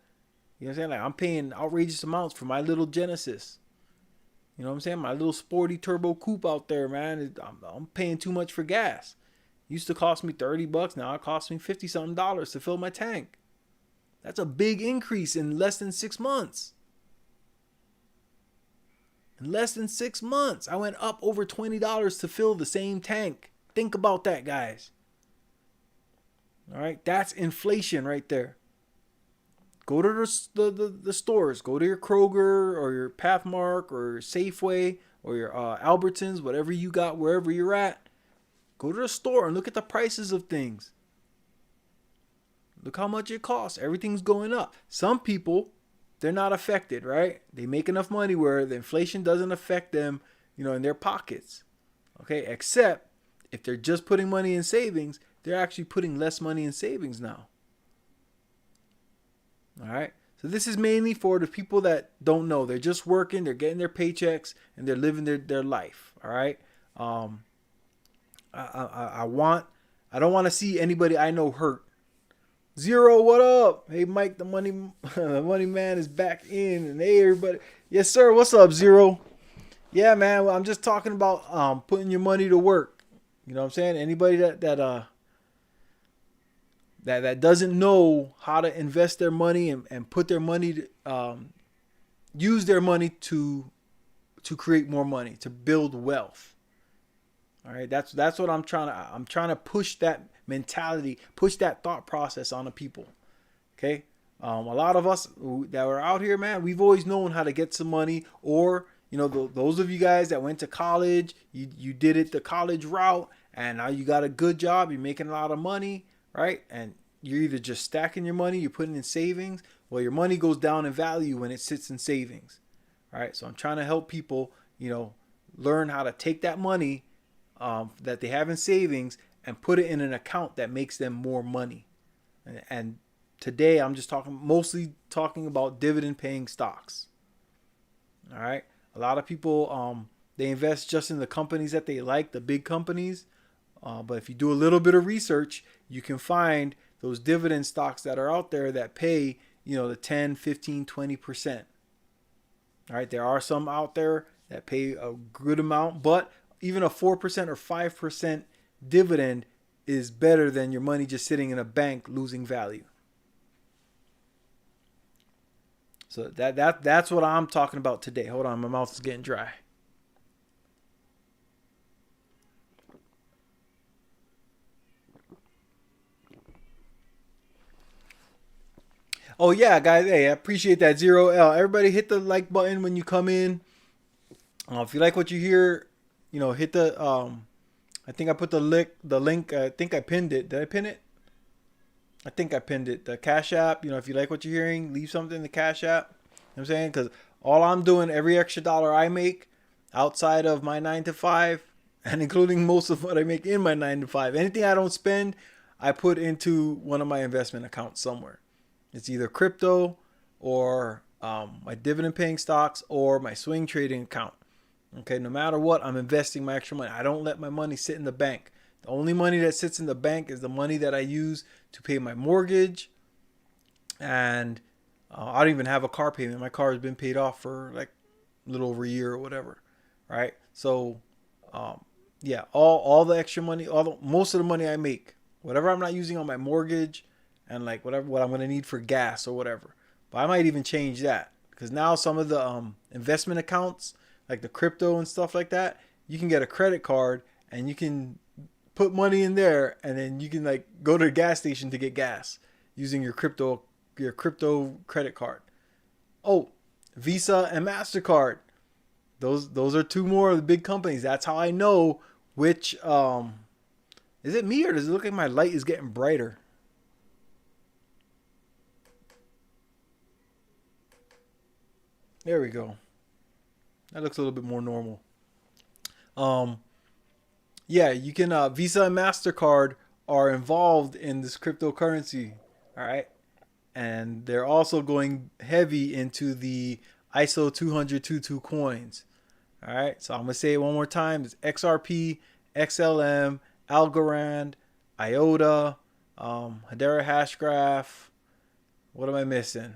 You know what I'm saying? Like I'm paying outrageous amounts for my little Genesis. You know what I'm saying? My little sporty turbo coupe out there, man. I'm paying too much for gas. It used to cost me $30. Now it costs me $50 something to fill my tank. That's a big increase in less than 6 months. In less than 6 months, I went up over $20 to fill the same tank. Think about that, guys. All right, that's inflation right there. go to the stores. Go to your Kroger or your Pathmark or your Safeway or your Albertsons, whatever you got, wherever you're at. Go to the store and look at the prices of things. Look how much it costs. Everything's going up. Some people, they're not affected, right? They make enough money where the inflation doesn't affect them, in their pockets. Okay, except if they're just putting money in savings, they're actually putting less money in savings now. All right. So this is mainly for the people that don't know. They're just working, they're getting their paychecks, and they're living their life. All right. I don't want to see anybody I know hurt. Zero, what up? Hey Mike, the money man is back in, and hey everybody. Yes sir, what's up, Zero? Yeah man, well, I'm just talking about putting your money to work. You know what I'm saying? Anybody that doesn't know how to invest their money and put their money use their money to create more money, to build wealth. All right, that's what I'm trying to push that mentality, push that thought process on the people. Okay, a lot of us that are out here, man, we've always known how to get some money, or those of you guys that went to college, you did it the college route, and now you got a good job, you're making a lot of money, right? And you're either just stacking your money, you're putting in savings. Well, your money goes down in value when it sits in savings. All right, so I'm trying to help people, learn how to take that money that they have in savings and put it in an account that makes them more money. And today I'm just mostly talking about dividend paying stocks. All right. A lot of people, they invest just in the companies that they like, the big companies. But if you do a little bit of research, you can find those dividend stocks that are out there that pay, the 10, 15, 20%. All right. There are some out there that pay a good amount, but even a 4% or 5% dividend is better than your money just sitting in a bank losing value. So that's what I'm talking about today. Hold on, my mouth is getting dry. Oh yeah, guys. Hey, I appreciate that. Zero L. Everybody hit the like button when you come in. If you like what you hear, hit the I think I put the link. I think I pinned it. Did I pin it? I think I pinned it. The CashApp. If you like what you're hearing, leave something in the CashApp. You know what I'm saying? Because all I'm doing, every extra dollar I make outside of my 9 to 5, and including most of what I make in my 9 to 5, anything I don't spend, I put into one of my investment accounts somewhere. It's either crypto or my dividend paying stocks or my swing trading account. Okay, no matter what, I'm investing my extra money. I don't let my money sit in the bank. The only money that sits in the bank is the money that I use to pay my mortgage. And I don't even have a car payment. My car has been paid off for like a little over a year or whatever. Right? So, yeah, all the extra money, most of the money I make, whatever I'm not using on my mortgage and like what I'm going to need for gas or whatever. But I might even change that, because now some of the investment accounts, like the crypto and stuff like that, you can get a credit card and you can put money in there, and then you can like go to the gas station to get gas using your crypto credit card. Oh, Visa and MasterCard. Those are two more of the big companies. That's how I know which is it me, or does it look like my light is getting brighter? There we go. That looks a little bit more normal. Yeah, you can Visa and MasterCard are involved in this cryptocurrency. All right. And they're also going heavy into the ISO 20022 coins. All right. So I'm going to say it one more time. It's XRP, XLM, Algorand, IOTA, Hedera Hashgraph. What am I missing?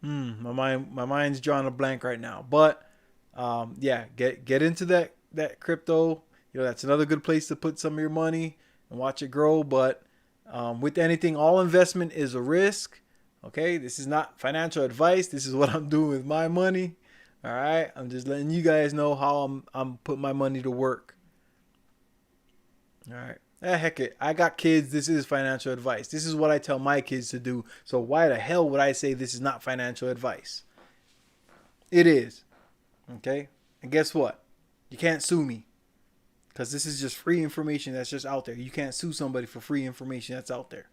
My mind's drawing a blank right now. But yeah, get into that crypto. That's another good place to put some of your money and watch it grow. But with anything, all investment is a risk. Okay, this is not financial advice. This is what I'm doing with my money. All right, I'm just letting you guys know how I'm putting my money to work. All right. Heck it. I got kids. This is financial advice. This is what I tell my kids to do. So why the hell would I say this is not financial advice? It is. Okay. And guess what? You can't sue me because this is just free information that's just out there. You can't sue somebody for free information that's out there.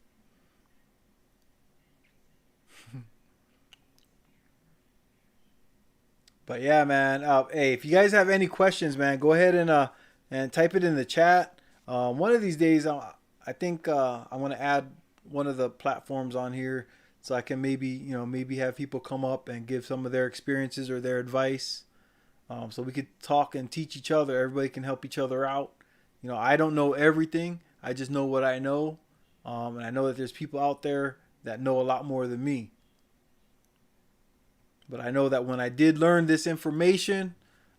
But yeah, man. Hey, if you guys have any questions, man, go ahead and type it in the chat. One of these days, I think I'm gonna add one of the platforms on here so I can maybe have people come up and give some of their experiences or their advice. So we could talk and teach each other. Everybody can help each other out. I don't know everything. I just know what I know, and I know that there's people out there that know a lot more than me. But I know that when I did learn this information,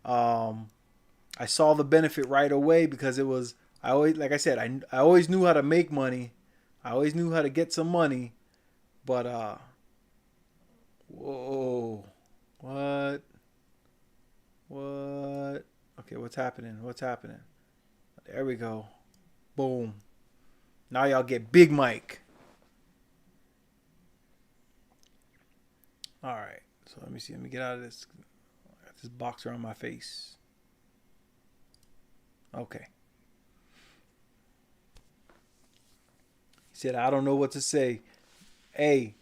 I saw the benefit right away because it was, I always, like I said, I always knew how to make money. I always knew how to get some money. But, whoa, what? Okay, what's happening? There we go. Boom. Now y'all get Big Mike. All right. So let me see. Let me get out of this. I got this box around my face. Okay. He said, I don't know what to say. Hey,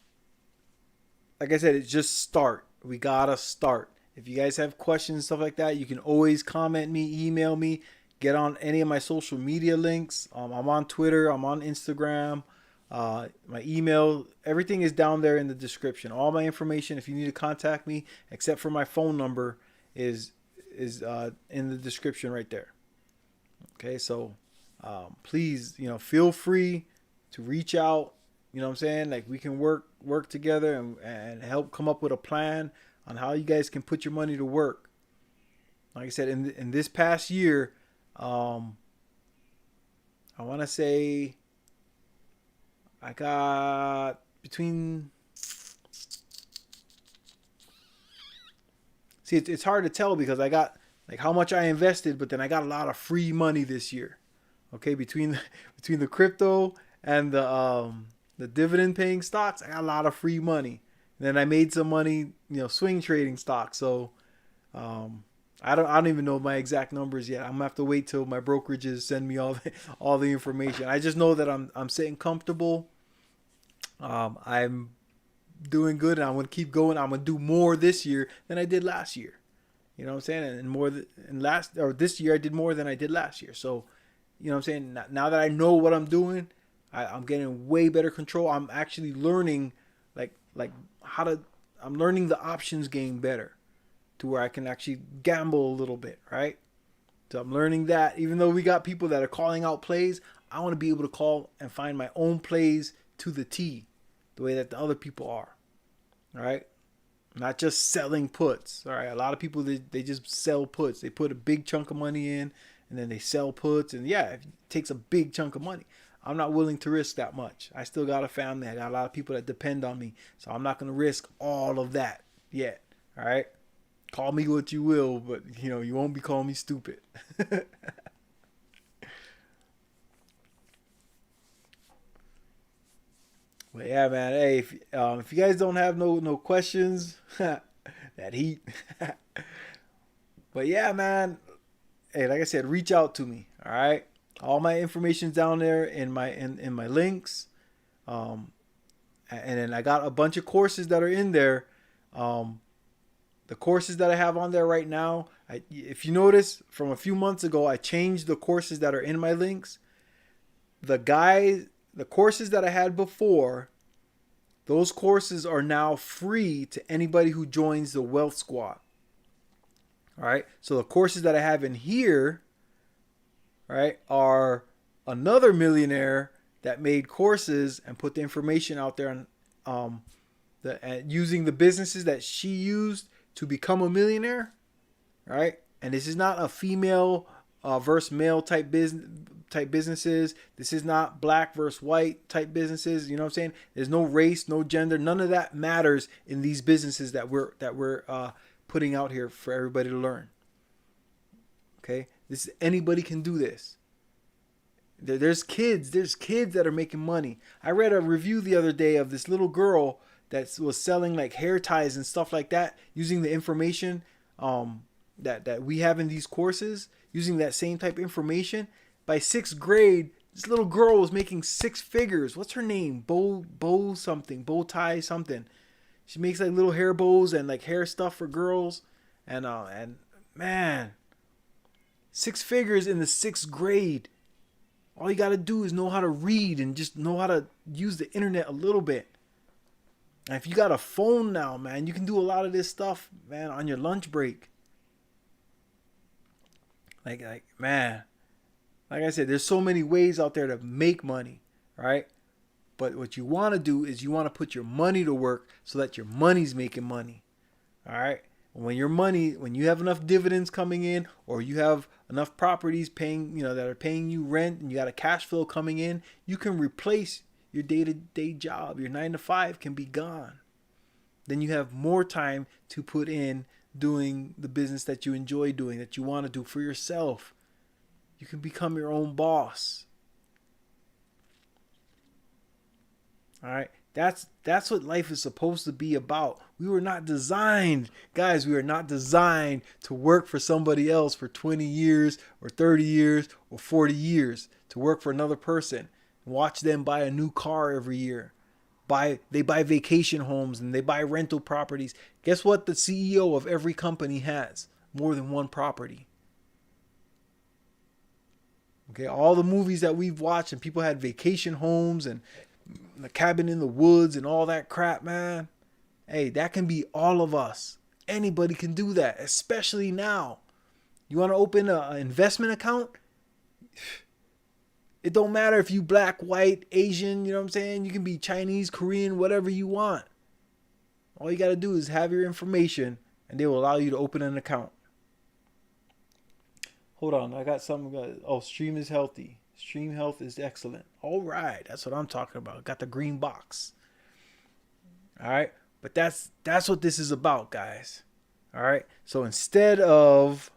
like I said, it's just start. We gotta start. If you guys have questions, stuff like that, you can always comment me, email me, get on any of my social media links. I'm on Twitter. I'm on Instagram. My email, everything is down there in the description. All my information, if you need to contact me, except for my phone number, is in the description right there. Okay, so please, feel free to reach out. You know what I'm saying? Like we can work together and help come up with a plan on how you guys can put your money to work. Like I said, in this past year, I want to say I got between. See, it's hard to tell because I got like how much I invested, but then I got a lot of free money this year. Okay, between the crypto and the dividend paying stocks, I got a lot of free money. And then I made some money, swing trading stocks. So I don't even know my exact numbers yet. I'm gonna have to wait till my brokerages send me all the information. I just know that I'm sitting comfortable. I'm doing good, and I'm gonna keep going. I'm gonna do more this year than I did last year. You know what I'm saying? And more this year I did more than I did last year. So, you know what I'm saying? Now that I know what I'm doing, I'm getting way better control. I'm actually learning like how to. I'm learning the options game better, to where I can actually gamble a little bit, right? So I'm learning that. Even though we got people that are calling out plays, I want to be able to call and find my own plays to the T, the way that the other people are. All right? Not just selling puts. All right? A lot of people, they just sell puts. They put a big chunk of money in, and then they sell puts. And yeah, it takes a big chunk of money. I'm not willing to risk that much. I still got a family. I got a lot of people that depend on me. So I'm not going to risk all of that yet. All right? Call me what you will, but you won't be calling me stupid. But yeah, man. Hey, if you guys don't have no questions, that heat. But yeah, man. Hey, like I said, reach out to me. All right. All my information's down there in my links. And then I got a bunch of courses that are in there. The courses that I have on there right now, if you notice, from a few months ago, I changed the courses that are in my links. The courses that I had before, those courses are now free to anybody who joins the Wealth Squad. All right. So the courses that I have in here, right, are another millionaire that made courses and put the information out there on using the businesses that she used to become a millionaire, right? And this is not a female versus male type businesses. This is not black versus white type businesses. You know what I'm saying? There's no race, no gender. None of that matters in these businesses that we're putting out here for everybody to learn. Okay, anybody can do this. There's kids that are making money. I read a review the other day of this little girl that was selling like hair ties and stuff like that using the information that we have in these courses, using that same type of information. By 6th grade, this little girl was making 6 figures. What's her name? Bow tie something. She makes like little hair bows and like hair stuff for girls, and man, 6 figures in the 6th grade. All you got to do is know how to read and just know how to use the internet a little bit. And if you got a phone now, man, you can do a lot of this stuff, man, on your lunch break. Man, like I said, there's so many ways out there to make money, right? But what you want to do is you want to put your money to work so that your money's making money. All right? When you have enough dividends coming in, or you have enough properties paying, that are paying you rent, and you got a cash flow coming in, you can replace your day-to-day job. Your 9 to 5 can be gone. Then you have more time to put in doing the business that you enjoy doing, that you want to do for yourself. You can become your own boss. All right? That's what life is supposed to be about. We were not designed, guys, we are not designed to work for somebody else for 20 years or 30 years or 40 years, to work for another person and watch them buy a new car every year. They buy vacation homes and they buy rental properties. Guess what the CEO of every company has? More than one property. Okay, all the movies that we've watched and people had vacation homes and the cabin in the woods and all that crap, man. Hey, that can be all of us. Anybody can do that, especially now. You want to open an investment account? It don't matter if you black, white, Asian, you know what I'm saying? You can be Chinese, Korean, whatever you want. All you got to do is have your information and they will allow you to open an account. Hold on, I got something. Oh, Stream is healthy. Stream health is excellent. All right, that's what I'm talking about. Got the green box. All right, but that's what this is about, guys. All right, so instead of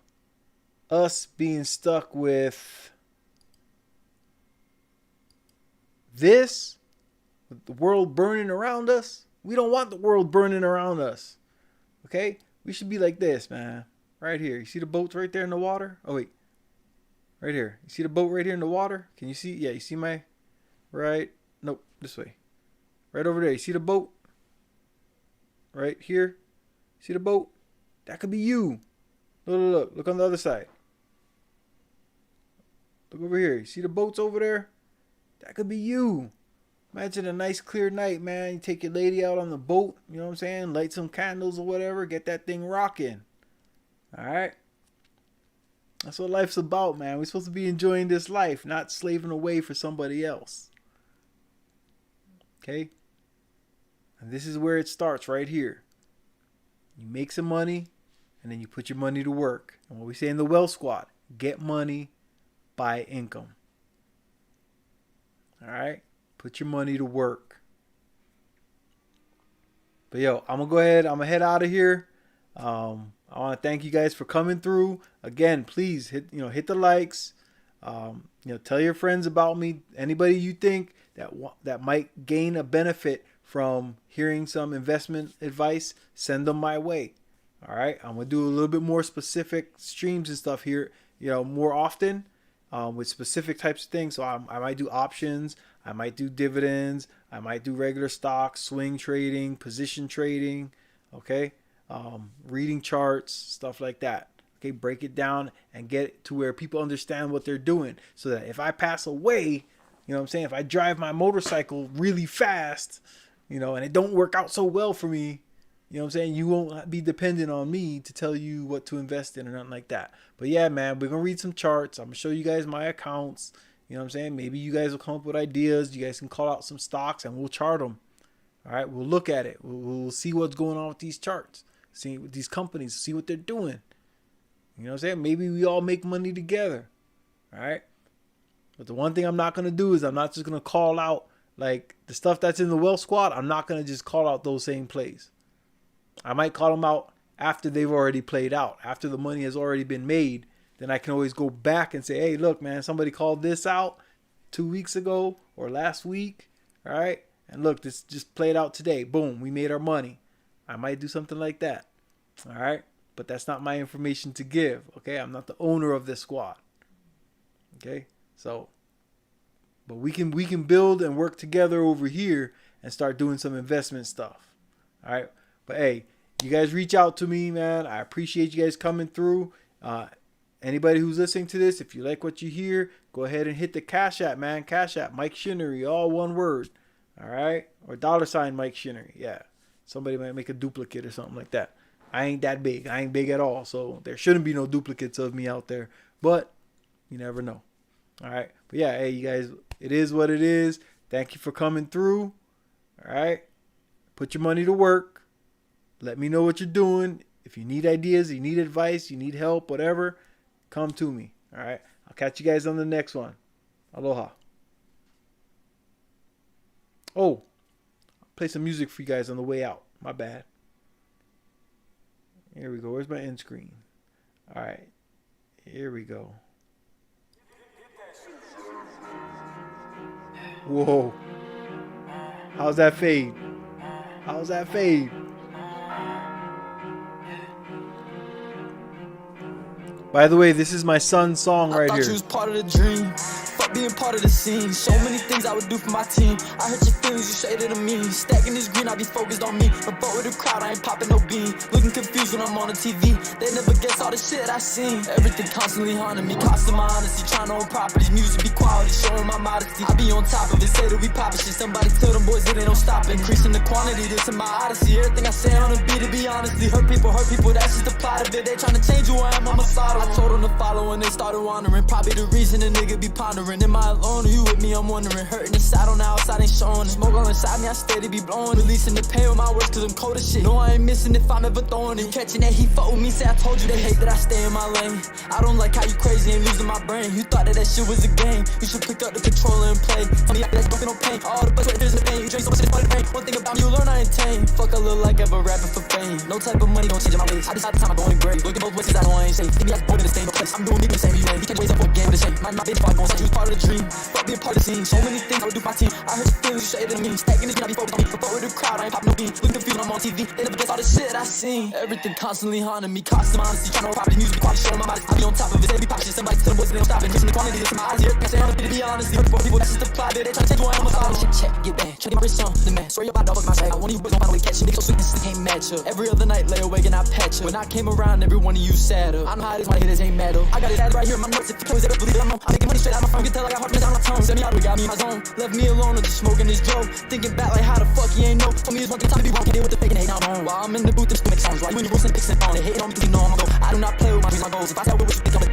us being stuck with this, with the world burning around us, we don't want the world burning around us. Okay, we should be like this, man. Right here. You see the boats right there in the water? Oh wait. Right here. You see the boat right here in the water? Can you see? Yeah, you see my right? Nope, this way. Right over there. You see the boat? Right here. See the boat? That could be you. Look. Look on the other side. Look over here. You see the boats over there? That could be you. Imagine a nice clear night, man. You take your lady out on the boat. You know what I'm saying? Light some candles or whatever. Get that thing rocking. All right? That's what life's about, man. We're supposed to be enjoying this life, not slaving away for somebody else. Okay? And this is where it starts, right here. You make some money, and then you put your money to work. And what we say in the Wealth Squad, get money, buy income. All right? Put your money to work. But yo, I'm going to go ahead. I'm going to head out of here. I want to thank you guys for coming through. Again, please hit the likes. Tell your friends about me. Anybody you think that might gain a benefit from hearing some investment advice, send them my way. All right, I'm gonna do a little bit more specific streams and stuff here, more often with specific types of things. So I might do options, I might do dividends, I might do regular stocks, swing trading, position trading. Okay. Reading charts, stuff like that. Okay, break it down and get it to where people understand what they're doing, so that if I pass away, if I drive my motorcycle really fast, and it don't work out so well for me, you won't be dependent on me to tell you what to invest in or nothing like that. But yeah, man, we're gonna read some charts. I'm gonna show you guys my accounts. Maybe you guys will come up with ideas. You guys can call out some stocks and we'll chart them. All right, we'll look at it. We'll see what's going on with these charts. See with these companies, see what they're doing. Maybe we all make money together. All right. But the one thing I'm not going to do is I'm not just going to call out like the stuff that's in the Wealth Squad. I'm not going to just call out those same plays. I might call them out after they've already played out, after the money has already been made. Then I can always go back and say, hey, look, man, somebody called this out. 2 weeks ago or last week. All right. And look, this just played out today. Boom, we made our money. I might do something like that. All right. But that's not my information to give. Okay. I'm not the owner of this squad. Okay. So, but we can build and work together over here and start doing some investment stuff. All right. But hey, you guys reach out to me, man. I appreciate you guys coming through. Anybody who's listening to this, if you like what you hear, go ahead and hit the Cash App, man. Cash App, MikeShinnery, all one word. All right. Or $ MikeShinnery. Yeah. Somebody might make a duplicate or something like that. I ain't that big. I ain't big at all. So there shouldn't be no duplicates of me out there. But you never know. All right. But yeah, hey, you guys, it is what it is. Thank you for coming through. All right. Put your money to work. Let me know what you're doing. If you need ideas, you need advice, you need help, whatever, come to me. All right. I'll catch you guys on the next one. Aloha. Oh, I'll play some music for you guys on the way out. My bad. Here we go. Where's my end screen? All right. Here we go. Whoa. How's that fade? How's that fade? By the way, this is my son's song right here. I thought you was part of the dream. Fuck being part of the scene. So many things I would do for my team. I hurt your feelings, you shaded to me. Stacking this green, I be focused on me. A boat with a crowd, I ain't popping no bean. Looking confused when I'm on the TV. They never guess all the shit I seen. Everything constantly haunting me. Costing my honesty. Trying to own properties. Music be quality. Showing my modesty. I be on top of it. Say that we poppin' shit. Somebody tell them boys that they don't stop. Increasing the quantity. This is my odyssey. Everything I say on the beat, to be honestly. Hurt people. That's just the plot of it. They trying to change who I am. I'm a slaughter. I told them to follow and they started wandering. Probably the reason a nigga be pondering. Am I alone or you with me? I'm wondering. Hurting inside on the outside ain't showing it. Smoke all inside me, I steady be blowing. Releasing the pain with my words cause I'm cold as shit. No, I ain't missing if I'm ever throwing it. Catching that heat, fuck with me, say I told you they hate that I stay in my lane. I don't like how you crazy and losing my brain. You thought that shit was a game. You should pick up the controller and play. Tell me that's fucking no pain. All the best fears in the pain. You drink so much shit for the pain. One thing about me, you learn I ain't tame. Fuck, I look like ever rapping for fame. No type of money, don't change my ways. I decide the time I'm going great. Look at both ways, I know I ain't safe. Give me that boy in the same place. I'm doing me the same you ain't. You can't waste up for a game with a shame. My bitch part going, you was part of the dream. Fuck being part of the scene. So many things I would do for my team. I hurt your feelings, you shaded to me. Stacking this green, I be focused on me. Fuck with the crowd, I ain't pop no bean. Looking confused when I'm on TV. They never guess all the shit I seen. Everything constantly haunting me. Costing my honesty. Trying to property. Music be quality. Showing my modesty. I be on top of it. They be pop shit. Somebody tell them boys they don't stop. Increasing the quantity. This is my odyssey. Everything I say on the beat, to be honest. Hurt for people, that's just the plot. They trying to change who I am. I'm a follow. Shit check, get back. Try to get my wrist on the man. Swear your body, fuck my shag. I want you boys don't find a way to catch you. Niggas so sweet, this can't match up. Every other night, lay awake and I patch up. When I came around, every one of you sad up. I know how it is, my haters ain't mad up. I got it added right here in my notes. If you always ever believe it, I'm making money straight out my phone. You can tell I got hard on my tongue. Send me out, we got me in my zone. Left me alone and just smoking this dope. Thinking back like how the fuck you ain't know. For me, it's one thing time to be wrong. Can't deal with the fake and hate on home. While I'm in the booth, them still make songs right. You and your boys and picks and on. They hating on me cause you know I'm a go. I do not play with my dreams, my goals. If I tell what you think I'm a